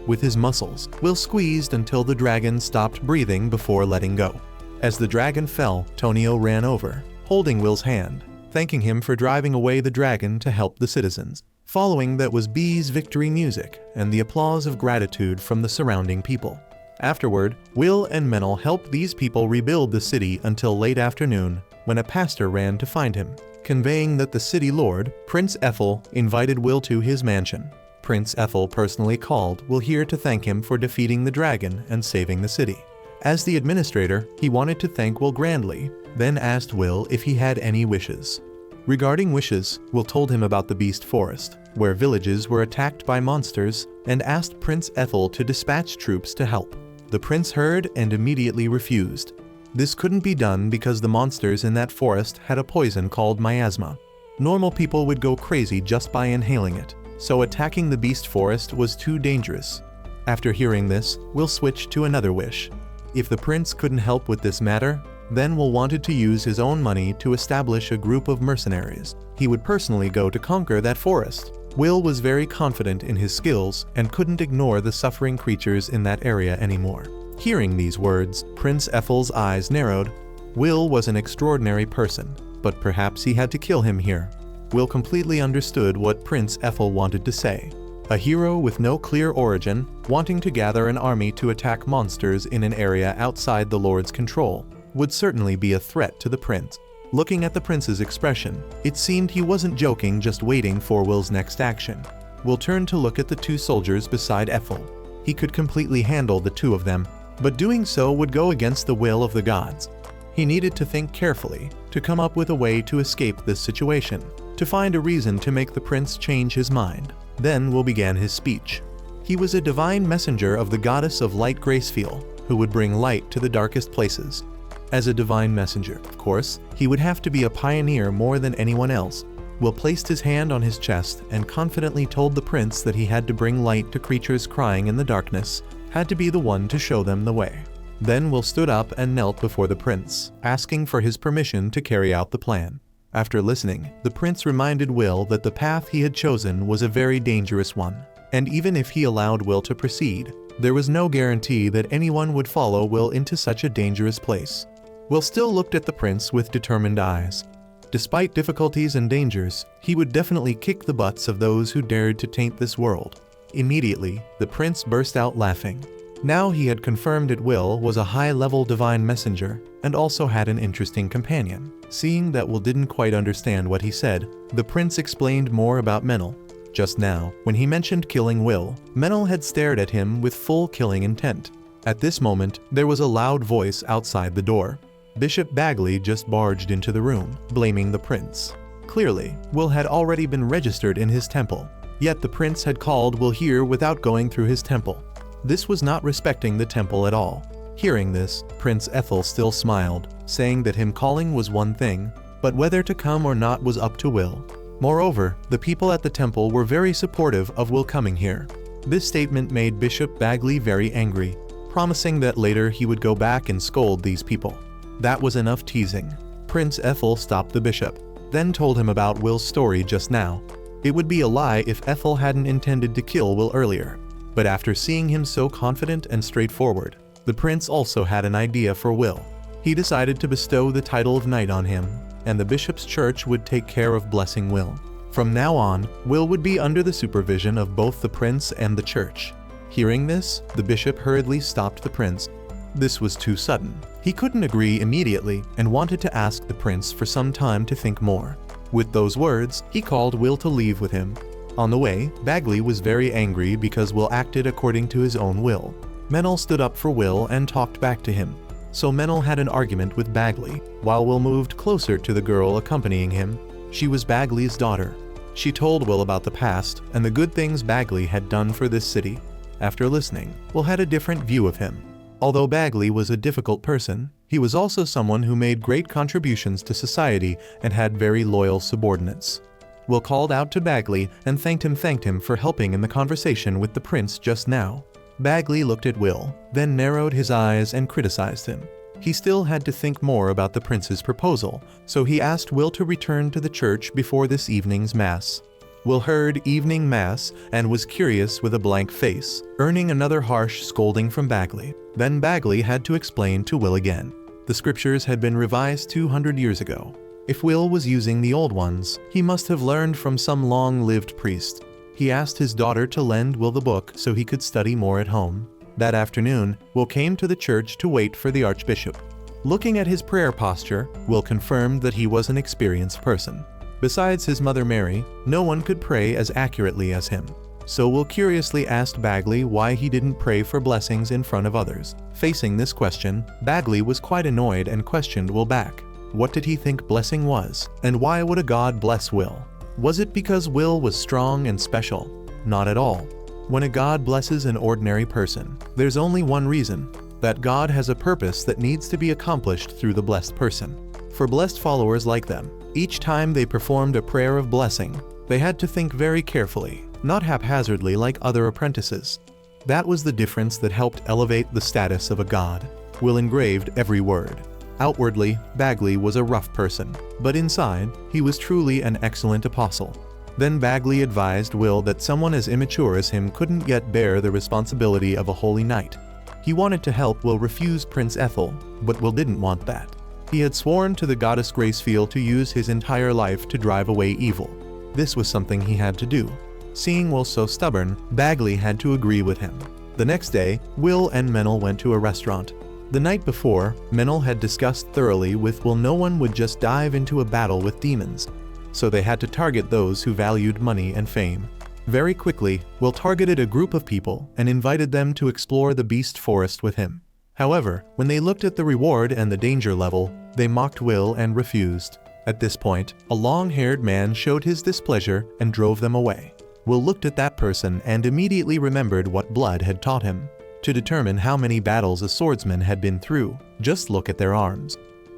With his muscles, Will squeezed until the dragon stopped breathing before letting go. As the dragon fell, Tonio ran over, holding Will's hand, thanking him for driving away the dragon to help the citizens. Following that was B's victory music and the applause of gratitude from the surrounding people. Afterward, Will and Menel helped these people rebuild the city until late afternoon, when a pastor ran to find him, conveying that the city lord, Prince Ethel, invited Will to his mansion. Prince Ethel personally called Will here to thank him for defeating the dragon and saving the city. As the administrator, he wanted to thank Will grandly, then asked Will if he had any wishes. Regarding wishes, Will told him about the Beast Forest, where villages were attacked by monsters, and asked Prince Ethel to dispatch troops to help. The prince heard and immediately refused. This couldn't be done because the monsters in that forest had a poison called miasma. Normal people would go crazy just by inhaling it, so attacking the Beast Forest was too dangerous. After hearing this, Will switched to another wish. If the prince couldn't help with this matter, then Will wanted to use his own money to establish a group of mercenaries. He would personally go to conquer that forest. Will was very confident in his skills and couldn't ignore the suffering creatures in that area anymore. Hearing these words, Prince Ethel's eyes narrowed. Will was an extraordinary person, but perhaps he had to kill him here. Will completely understood what Prince Ethel wanted to say. A hero with no clear origin, wanting to gather an army to attack monsters in an area outside the Lord's control, would certainly be a threat to the prince. Looking at the prince's expression, it seemed he wasn't joking, just waiting for Will's next action. Will turned to look at the two soldiers beside Ethel. He could completely handle the two of them, but doing so would go against the will of the gods. He needed to think carefully, to come up with a way to escape this situation, to find a reason to make the prince change his mind. Then Will began his speech. He was a divine messenger of the goddess of light Gracefiel, who would bring light to the darkest places. As a divine messenger, of course, he would have to be a pioneer more than anyone else. Will placed his hand on his chest and confidently told the prince that he had to bring light to creatures crying in the darkness, had to be the one to show them the way. Then Will stood up and knelt before the prince, asking for his permission to carry out the plan. After listening, the prince reminded Will that the path he had chosen was a very dangerous one, and even if he allowed Will to proceed, there was no guarantee that anyone would follow Will into such a dangerous place. Will still looked at the prince with determined eyes. Despite difficulties and dangers, he would definitely kick the butts of those who dared to taint this world. Immediately, the prince burst out laughing. Now he had confirmed that Will was a high-level divine messenger, and also had an interesting companion. Seeing that Will didn't quite understand what he said, the prince explained more about Menel. Just now, when he mentioned killing Will, Menel had stared at him with full killing intent. At this moment, there was a loud voice outside the door. Bishop Bagley just barged into the room, blaming the prince. Clearly, Will had already been registered in his temple, yet the prince had called Will here without going through his temple. This was not respecting the temple at all. Hearing this, Prince Ethel still smiled, saying that him calling was one thing, but whether to come or not was up to Will. Moreover, the people at the temple were very supportive of Will coming here. This statement made Bishop Bagley very angry, promising that later he would go back and scold these people. That was enough teasing. Prince Ethel stopped the bishop, then told him about Will's story just now. It would be a lie if Ethel hadn't intended to kill Will earlier. But after seeing him so confident and straightforward, the prince also had an idea for Will. He decided to bestow the title of knight on him, and the bishop's church would take care of blessing Will. From now on, Will would be under the supervision of both the prince and the church. Hearing this, the bishop hurriedly stopped the prince. This was too sudden. He couldn't agree immediately and wanted to ask the prince for some time to think more. With those words, he called Will to leave with him. On the way, Bagley was very angry because Will acted according to his own will. Menel stood up for Will and talked back to him. So Menel had an argument with Bagley, while Will moved closer to the girl accompanying him. She was Bagley's daughter. She told Will about the past and the good things Bagley had done for this city. After listening, Will had a different view of him. Although Bagley was a difficult person, he was also someone who made great contributions to society and had very loyal subordinates. Will called out to Bagley and thanked him for helping in the conversation with the prince just now. Bagley looked at Will, then narrowed his eyes and criticized him. He still had to think more about the prince's proposal, so he asked Will to return to the church before this evening's mass. Will heard evening mass and was curious with a blank face, earning another harsh scolding from Bagley. Then Bagley had to explain to Will again. The scriptures had been revised 200 years ago. If Will was using the old ones, he must have learned from some long-lived priest. He asked his daughter to lend Will the book so he could study more at home. That afternoon, Will came to the church to wait for the archbishop. Looking at his prayer posture, Will confirmed that he was an experienced person. Besides his mother Mary, no one could pray as accurately as him. So Will curiously asked Bagley why he didn't pray for blessings in front of others. Facing this question, Bagley was quite annoyed and questioned Will back. What did he think blessing was, and why would a god bless Will? Was it because Will was strong and special? Not at all. When a god blesses an ordinary person, there's only one reason: that God has a purpose that needs to be accomplished through the blessed person. For blessed followers like them, each time they performed a prayer of blessing, they had to think very carefully, not haphazardly like other apprentices. That was the difference that helped elevate the status of a god. Will engraved every word. Outwardly, Bagley was a rough person, but inside, he was truly an excellent apostle. Then Bagley advised Will that someone as immature as him couldn't yet bear the responsibility of a holy knight. He wanted to help Will refuse Prince Ethel, but Will didn't want that. He had sworn to the goddess Gracefiel to use his entire life to drive away evil. This was something he had to do. Seeing Will so stubborn, Bagley had to agree with him. The next day, Will and Menel went to a restaurant. The night before, Menel had discussed thoroughly with Will no one would just dive into a battle with demons, so they had to target those who valued money and fame. Very quickly, Will targeted a group of people and invited them to explore the beast forest with him. However, when they looked at the reward and the danger level, they mocked Will and refused. At this point, a long-haired man showed his displeasure and drove them away. Will looked at that person and immediately remembered what blood had taught him. To determine how many battles a swordsman had been through, just look at their arms.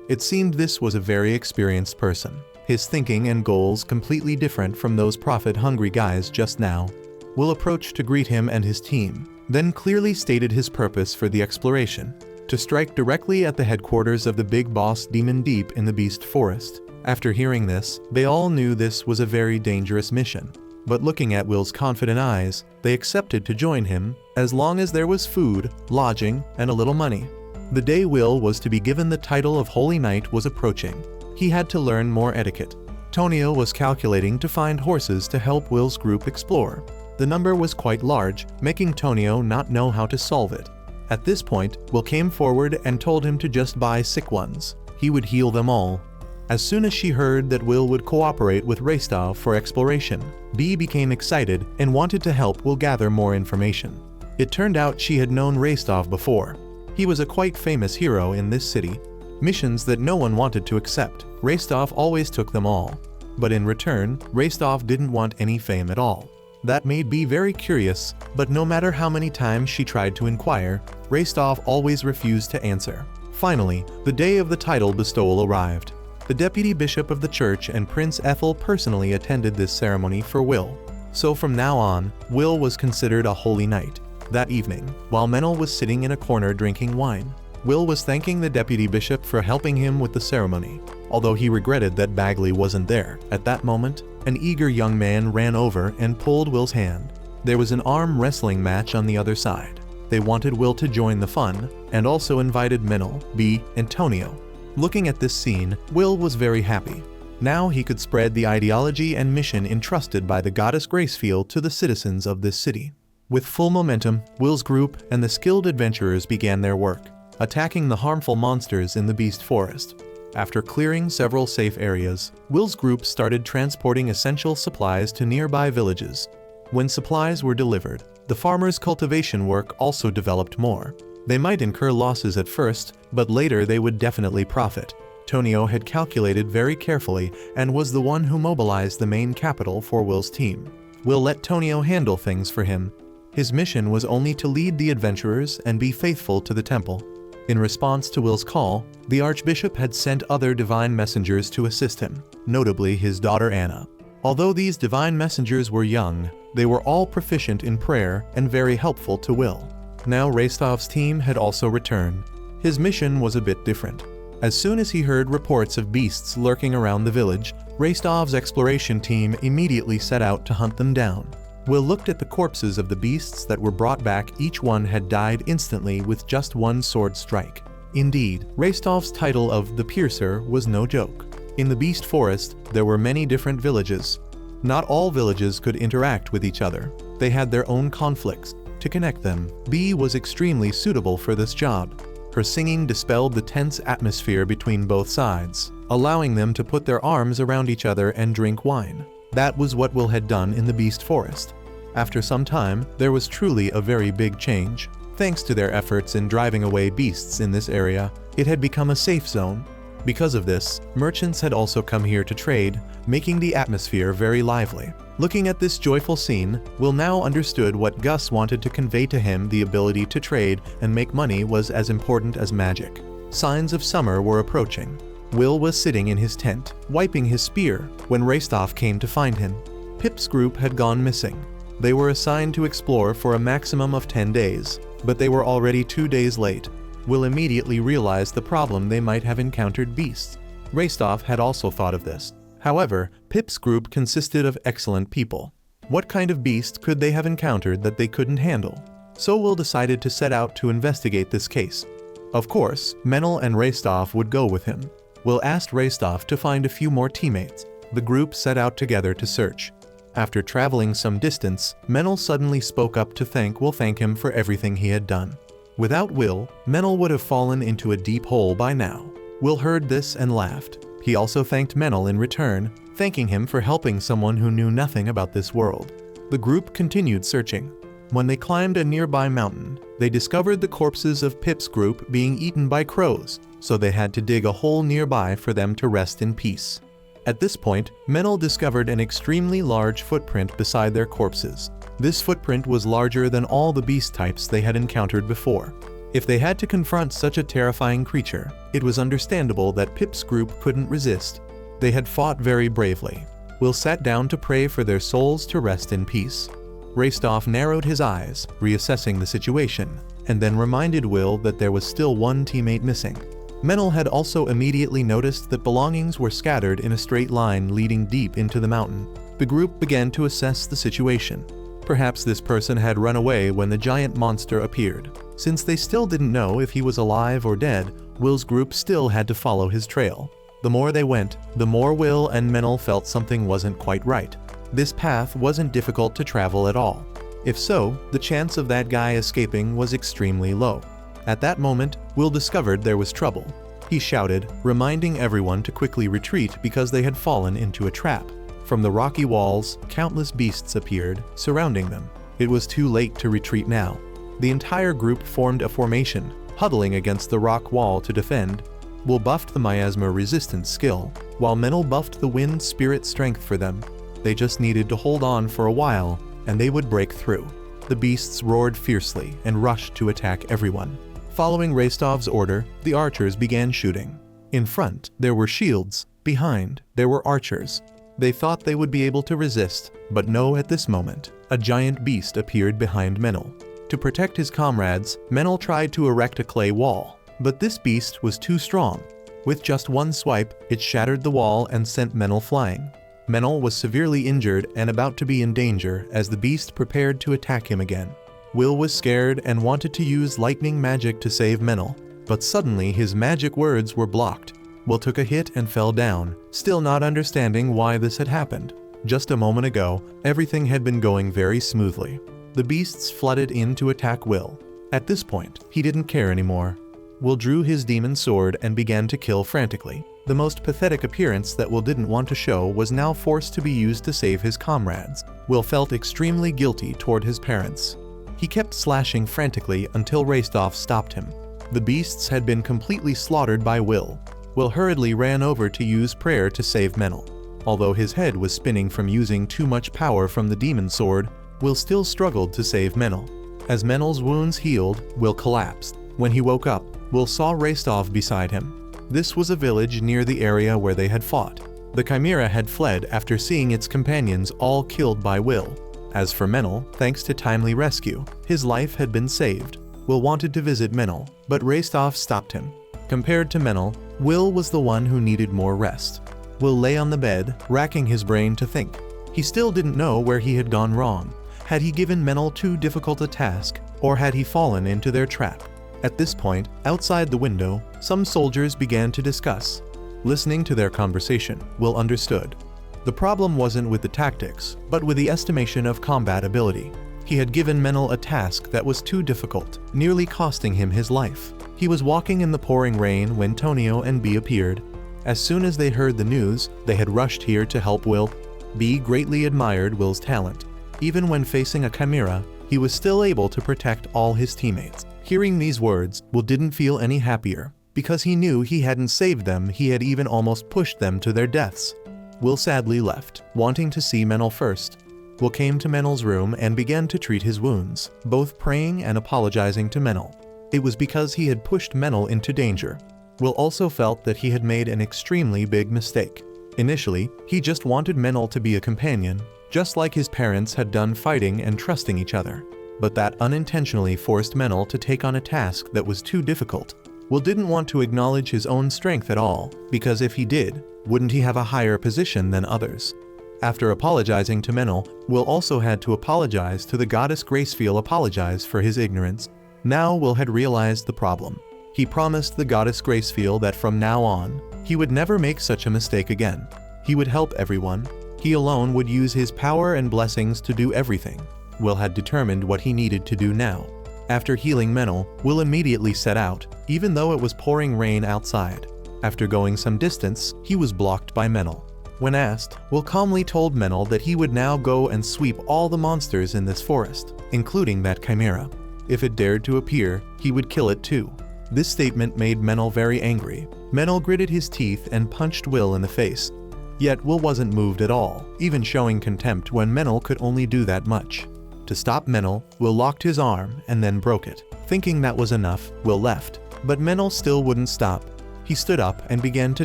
It seemed this was a very experienced person. His thinking and goals completely different from those profit-hungry guys just now. Will approached to greet him and his team, then clearly stated his purpose for the exploration: to strike directly at the headquarters of the big boss demon deep in the beast forest. After hearing this, they all knew this was a very dangerous mission. But looking at Will's confident eyes, they accepted to join him, as long as there was food, lodging, and a little money. The day Will was to be given the title of Holy Knight was approaching. He had to learn more etiquette. Tonio was calculating to find horses to help Will's group explore. The number was quite large, making Tonio not know how to solve it. At this point, Will came forward and told him to just buy sick ones. He would heal them all. As soon as she heard that Will would cooperate with Restov for exploration, Bee became excited and wanted to help Will gather more information. It turned out she had known Restov before. He was a quite famous hero in this city. Missions that no one wanted to accept, Restov always took them all. But in return, Restov didn't want any fame at all. That made Bee very curious, but no matter how many times she tried to inquire, Restov always refused to answer. Finally, the day of the title bestowal arrived. The deputy bishop of the church and Prince Ethel personally attended this ceremony for Will. So from now on, Will was considered a holy knight. That evening, while Menel was sitting in a corner drinking wine, Will was thanking the deputy bishop for helping him with the ceremony. Although he regretted that Bagley wasn't there, at that moment, an eager young man ran over and pulled Will's hand. There was an arm wrestling match on the other side. They wanted Will to join the fun, and also invited Menel, Bee, and Tonio. Looking at this scene, Will was very happy. Now he could spread the ideology and mission entrusted by the goddess Gracefield to the citizens of this city. With full momentum, Will's group and the skilled adventurers began their work, attacking the harmful monsters in the beast forest. After clearing several safe areas, Will's group started transporting essential supplies to nearby villages. When supplies were delivered, the farmers' cultivation work also developed more. They might incur losses at first, but later they would definitely profit. Tonio had calculated very carefully and was the one who mobilized the main capital for Will's team. Will let Tonio handle things for him. His mission was only to lead the adventurers and be faithful to the temple. In response to Will's call, the archbishop had sent other divine messengers to assist him, notably his daughter Anna. Although these divine messengers were young, they were all proficient in prayer and very helpful to Will. Now Restov's team had also returned. His mission was a bit different. As soon as he heard reports of beasts lurking around the village, Restov's exploration team immediately set out to hunt them down. Will looked at the corpses of the beasts that were brought back. Each one had died instantly with just one sword strike. Indeed, Restov's title of the Piercer was no joke. In the beast forest, there were many different villages. Not all villages could interact with each other. They had their own conflicts. To connect them, Bee was extremely suitable for this job. Her singing dispelled the tense atmosphere between both sides, allowing them to put their arms around each other and drink wine. That was what Will had done in the beast forest. After some time, there was truly a very big change. Thanks to their efforts in driving away beasts in this area, it had become a safe zone. Because of this, merchants had also come here to trade, making the atmosphere very lively. Looking at this joyful scene, Will now understood what Gus wanted to convey to him. The ability to trade and make money was as important as magic. Signs of summer were approaching. Will was sitting in his tent, wiping his spear, when Restov came to find him. Pip's group had gone missing. They were assigned to explore for a maximum of 10 days, but they were already 2 days late. Will immediately realized the problem. They might have encountered beasts. Restov had also thought of this. However, Pip's group consisted of excellent people. What kind of beast could they have encountered that they couldn't handle? So Will decided to set out to investigate this case. Of course, Menel and Restov would go with him. Will asked Restov to find a few more teammates. The group set out together to search. After traveling some distance, Menel suddenly spoke up to thank Will him for everything he had done. Without Will, Menel would have fallen into a deep hole by now. Will heard this and laughed. He also thanked Menel in return, thanking him for helping someone who knew nothing about this world. The group continued searching. When they climbed a nearby mountain, they discovered the corpses of Pip's group being eaten by crows, so they had to dig a hole nearby for them to rest in peace. At this point, Menel discovered an extremely large footprint beside their corpses. This footprint was larger than all the beast types they had encountered before. If they had to confront such a terrifying creature, it was understandable that Pip's group couldn't resist. They had fought very bravely. Will sat down to pray for their souls to rest in peace. Raystoff narrowed his eyes, reassessing the situation, and then reminded Will that there was still one teammate missing. Menel had also immediately noticed that belongings were scattered in a straight line leading deep into the mountain. The group began to assess the situation. Perhaps this person had run away when the giant monster appeared. Since they still didn't know if he was alive or dead, Will's group still had to follow his trail. The more they went, the more Will and Menel felt something wasn't quite right. This path wasn't difficult to travel at all. If so, the chance of that guy escaping was extremely low. At that moment, Will discovered there was trouble. He shouted, reminding everyone to quickly retreat because they had fallen into a trap. From the rocky walls, countless beasts appeared, surrounding them. It was too late to retreat now. The entire group formed a formation, huddling against the rock wall to defend. Will buffed the miasma resistance skill, while Menel buffed the wind spirit strength for them. They just needed to hold on for a while, and they would break through. The beasts roared fiercely and rushed to attack everyone. Following Raystoff's order, the archers began shooting. In front, there were shields. Behind, there were archers. They thought they would be able to resist, but no, at this moment, a giant beast appeared behind Menel. To protect his comrades, Menel tried to erect a clay wall, but this beast was too strong. With just one swipe, it shattered the wall and sent Menel flying. Menel was severely injured and about to be in danger as the beast prepared to attack him again. Will was scared and wanted to use lightning magic to save Menel, but suddenly his magic words were blocked. Will took a hit and fell down, still not understanding why this had happened. Just a moment ago, everything had been going very smoothly. The beasts flooded in to attack Will. At this point, he didn't care anymore. Will drew his demon sword and began to kill frantically. The most pathetic appearance that Will didn't want to show was now forced to be used to save his comrades. Will felt extremely guilty toward his parents. He kept slashing frantically until Raystoff stopped him. The beasts had been completely slaughtered by Will. Will hurriedly ran over to use prayer to save Menel. Although his head was spinning from using too much power from the demon sword, Will still struggled to save Menel. As Menel's wounds healed, Will collapsed. When he woke up, Will saw Raystoff beside him. This was a village near the area where they had fought. The Chimera had fled after seeing its companions all killed by Will. As for Menel, thanks to timely rescue, his life had been saved. Will wanted to visit Menel, but Raystoff stopped him. Compared to Menel, Will was the one who needed more rest. Will lay on the bed, racking his brain to think. He still didn't know where he had gone wrong. Had he given Menel too difficult a task, or had he fallen into their trap? At this point, outside the window, some soldiers began to discuss. Listening to their conversation, Will understood. The problem wasn't with the tactics, but with the estimation of combat ability. He had given Menel a task that was too difficult, nearly costing him his life. He was walking in the pouring rain when Tonio and Bee appeared. As soon as they heard the news, they had rushed here to help Will. Bee greatly admired Will's talent. Even when facing a chimera, he was still able to protect all his teammates. Hearing these words, Will didn't feel any happier. Because he knew he hadn't saved them, he had even almost pushed them to their deaths. Will sadly left, wanting to see Menel first. Will came to Menel's room and began to treat his wounds, both praying and apologizing to Menel. It was because he had pushed Menel into danger. Will also felt that he had made an extremely big mistake. Initially, he just wanted Menel to be a companion, just like his parents had done, fighting and trusting each other. But that unintentionally forced Menel to take on a task that was too difficult. Will didn't want to acknowledge his own strength at all, because if he did, wouldn't he have a higher position than others? After apologizing to Menel, Will also had to apologize to the goddess Gracefiel, apologize for his ignorance. Now Will had realized the problem. He promised the goddess Gracefiel that from now on, he would never make such a mistake again. He would help everyone. He alone would use his power and blessings to do everything. Will had determined what he needed to do now. After healing Menel, Will immediately set out, even though it was pouring rain outside. After going some distance, he was blocked by Menel. When asked, Will calmly told Menel that he would now go and sweep all the monsters in this forest, including that chimera. If it dared to appear, he would kill it too. This statement made Menel very angry. Menel gritted his teeth and punched Will in the face. Yet Will wasn't moved at all, even showing contempt when Menel could only do that much. To stop Menel, Will locked his arm and then broke it. Thinking that was enough, Will left. But Menel still wouldn't stop. He stood up and began to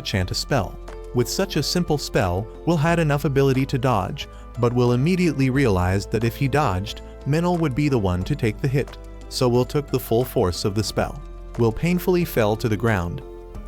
chant a spell. With such a simple spell, Will had enough ability to dodge, but Will immediately realized that if he dodged, Menel would be the one to take the hit. So Will took the full force of the spell. Will painfully fell to the ground.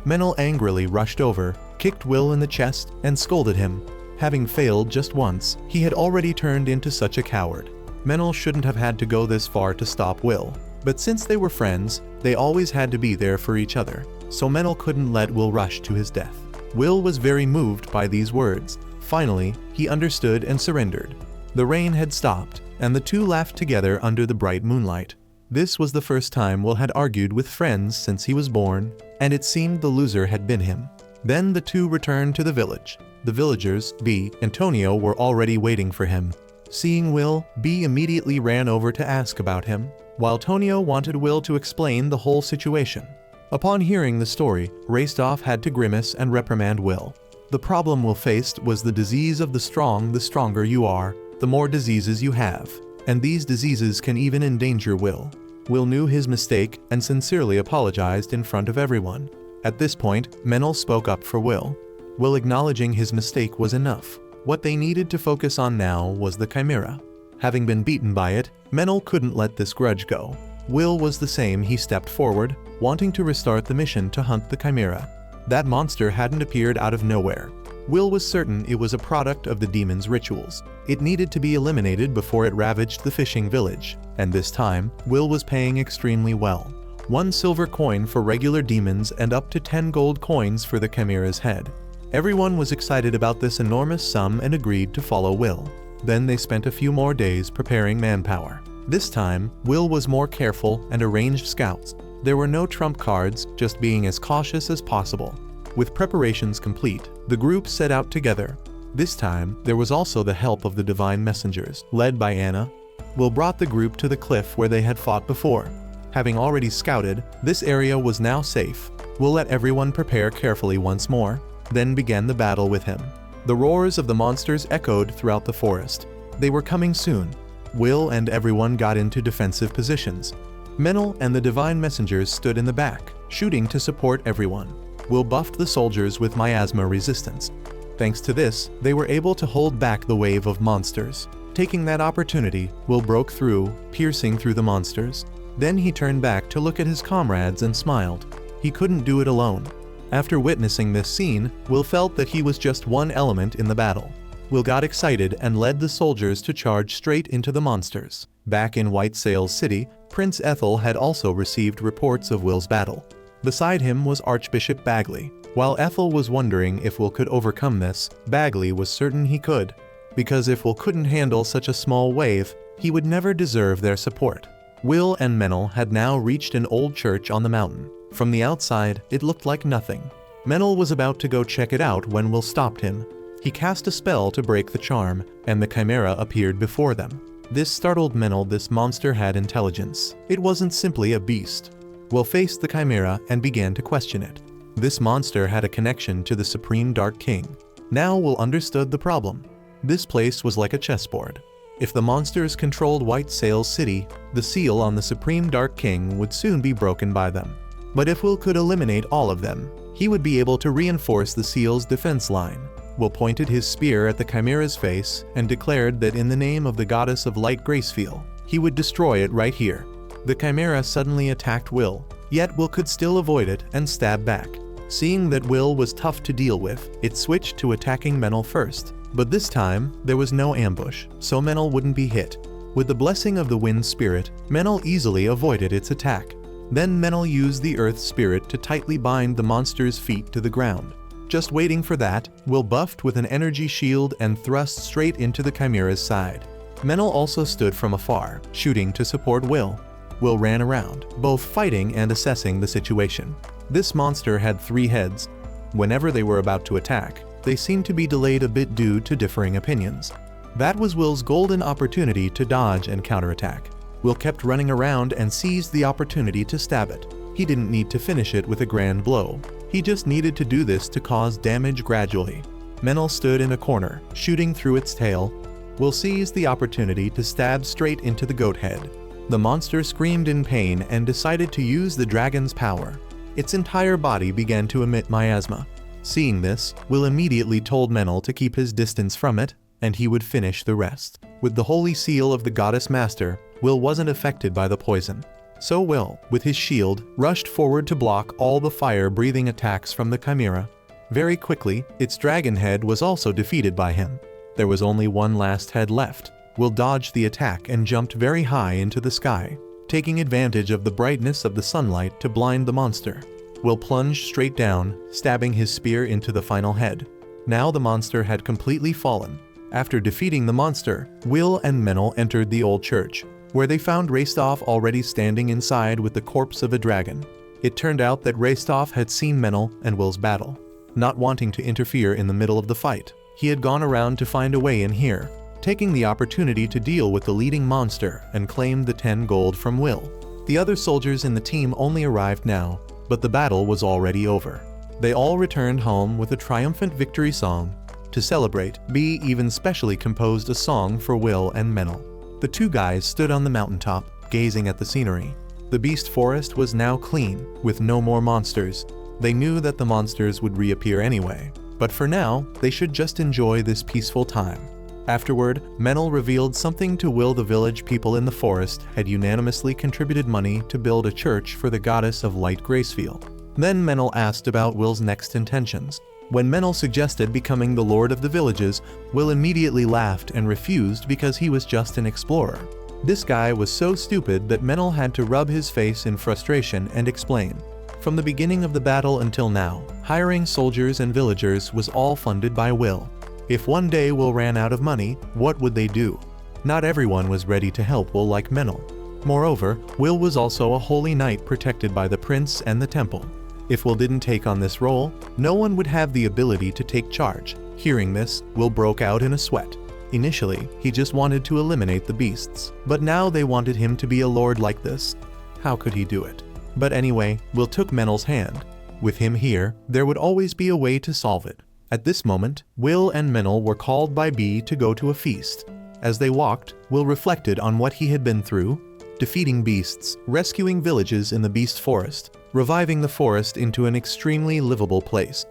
Menel angrily rushed over, kicked Will in the chest, and scolded him. Having failed just once, he had already turned into such a coward. Menel shouldn't have had to go this far to stop Will, but since they were friends, they always had to be there for each other, so Menel couldn't let Will rush to his death. Will was very moved by these words. Finally, he understood and surrendered. The rain had stopped, and the two laughed together under the bright moonlight. This was the first time Will had argued with friends since he was born, and it seemed the loser had been him. Then the two returned to the village. The villagers, B and Tonio, were already waiting for him. Seeing Will, B immediately ran over to ask about him, while Tonio wanted Will to explain the whole situation. Upon hearing the story, Rastov had to grimace and reprimand Will. The problem Will faced was the disease of the strong. The stronger you are, the more diseases you have, and these diseases can even endanger Will. Will knew his mistake and sincerely apologized in front of everyone. At this point, Menel spoke up for Will. Will acknowledging his mistake was enough. What they needed to focus on now was the chimera. Having been beaten by it, Menel couldn't let this grudge go. Will was the same. He stepped forward, wanting to restart the mission to hunt the chimera. That monster hadn't appeared out of nowhere. Will was certain it was a product of the demon's rituals. It needed to be eliminated before it ravaged the fishing village, and this time, Will was paying extremely well. 1 silver coin for regular demons and up to 10 gold coins for the chimera's head. Everyone was excited about this enormous sum and agreed to follow Will. Then they spent a few more days preparing manpower. This time, Will was more careful and arranged scouts. There were no trump cards, just being as cautious as possible. With preparations complete, the group set out together. This time, there was also the help of the divine messengers, led by Anna. Will brought the group to the cliff where they had fought before. Having already scouted, this area was now safe. Will let everyone prepare carefully once more, then began the battle with him. The roars of the monsters echoed throughout the forest. They were coming soon. Will and everyone got into defensive positions. Menel and the divine messengers stood in the back, shooting to support everyone. Will buffed the soldiers with miasma resistance. Thanks to this, they were able to hold back the wave of monsters. Taking that opportunity, Will broke through, piercing through the monsters. Then he turned back to look at his comrades and smiled. He couldn't do it alone. After witnessing this scene, Will felt that he was just one element in the battle. Will got excited and led the soldiers to charge straight into the monsters. Back in White Sails City, Prince Ethel had also received reports of Will's battle. Beside him was Archbishop Bagley. While Ethel was wondering if Will could overcome this, Bagley was certain he could. Because if Will couldn't handle such a small wave, he would never deserve their support. Will and Menel had now reached an old church on the mountain. From the outside, it looked like nothing. Menel was about to go check it out when Will stopped him. He cast a spell to break the charm, and the chimera appeared before them. This startled Menel. This monster had intelligence. It wasn't simply a beast. Will faced the chimera and began to question it. This monster had a connection to the Supreme Dark King. Now Will understood the problem. This place was like a chessboard. If the monsters controlled White Sails City, the seal on the Supreme Dark King would soon be broken by them. But if Will could eliminate all of them, he would be able to reinforce the seal's defense line. Will pointed his spear at the chimera's face and declared that in the name of the goddess of light Gracefeel, he would destroy it right here. The chimera suddenly attacked Will, yet Will could still avoid it and stab back. Seeing that Will was tough to deal with, it switched to attacking Menel first. But this time, there was no ambush, so Menel wouldn't be hit. With the blessing of the wind spirit, Menel easily avoided its attack. Then Menel used the earth spirit to tightly bind the monster's feet to the ground. Just waiting for that, Will buffed with an energy shield and thrust straight into the chimera's side. Menel also stood from afar, shooting to support Will. Will ran around, both fighting and assessing the situation. This monster had 3 heads. Whenever they were about to attack, they seemed to be delayed a bit due to differing opinions. That was Will's golden opportunity to dodge and counterattack. Will kept running around and seized the opportunity to stab it. He didn't need to finish it with a grand blow. He just needed to do this to cause damage gradually. Menel stood in a corner, shooting through its tail. Will seized the opportunity to stab straight into the goat head. The monster screamed in pain and decided to use the dragon's power. Its entire body began to emit miasma. Seeing this, Will immediately told Menel to keep his distance from it, and he would finish the rest. With the holy seal of the goddess master, Will wasn't affected by the poison. So Will, with his shield, rushed forward to block all the fire-breathing attacks from the chimera. Very quickly, its dragon head was also defeated by him. There was only one last head left. Will dodged the attack and jumped very high into the sky, taking advantage of the brightness of the sunlight to blind the monster. Will plunged straight down, stabbing his spear into the final head. Now the monster had completely fallen. After defeating the monster, Will and Menel entered the old church, where they found Rastov already standing inside with the corpse of a dragon. It turned out that Rastov had seen Menel and Will's battle. Not wanting to interfere in the middle of the fight, he had gone around to find a way in here, taking the opportunity to deal with the leading monster and claimed the 10 gold from Will. The other soldiers in the team only arrived now, but the battle was already over. They all returned home with a triumphant victory song. To celebrate, B even specially composed a song for Will and Menel. The 2 guys stood on the mountaintop, gazing at the scenery. The beast forest was now clean, with no more monsters. They knew that the monsters would reappear anyway, but for now, they should just enjoy this peaceful time. Afterward, Menel revealed something to Will. The village people in the forest had unanimously contributed money to build a church for the goddess of light Gracefield. Then Menel asked about Will's next intentions. When Menel suggested becoming the lord of the villages, Will immediately laughed and refused because he was just an explorer. This guy was so stupid that Menel had to rub his face in frustration and explain. From the beginning of the battle until now, hiring soldiers and villagers was all funded by Will. If one day Will ran out of money, what would they do? Not everyone was ready to help Will like Menel. Moreover, Will was also a holy knight protected by the prince and the temple. If Will didn't take on this role, no one would have the ability to take charge. Hearing this, Will broke out in a sweat. Initially, he just wanted to eliminate the beasts, but now they wanted him to be a lord like this. How could he do it? But anyway, Will took Menel's hand. With him here, there would always be a way to solve it. At this moment, Will and Menel were called by B to go to a feast. As they walked, Will reflected on what he had been through, defeating beasts, rescuing villages in the beast forest, reviving the forest into an extremely livable place.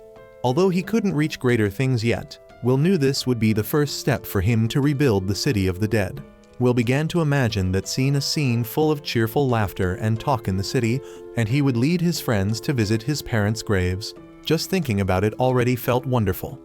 Although he couldn't reach greater things yet, Will knew this would be the first step for him to rebuild the city of the dead. Will began to imagine that seeing a scene full of cheerful laughter and talk in the city, and he would lead his friends to visit his parents' graves. Just thinking about it already felt wonderful.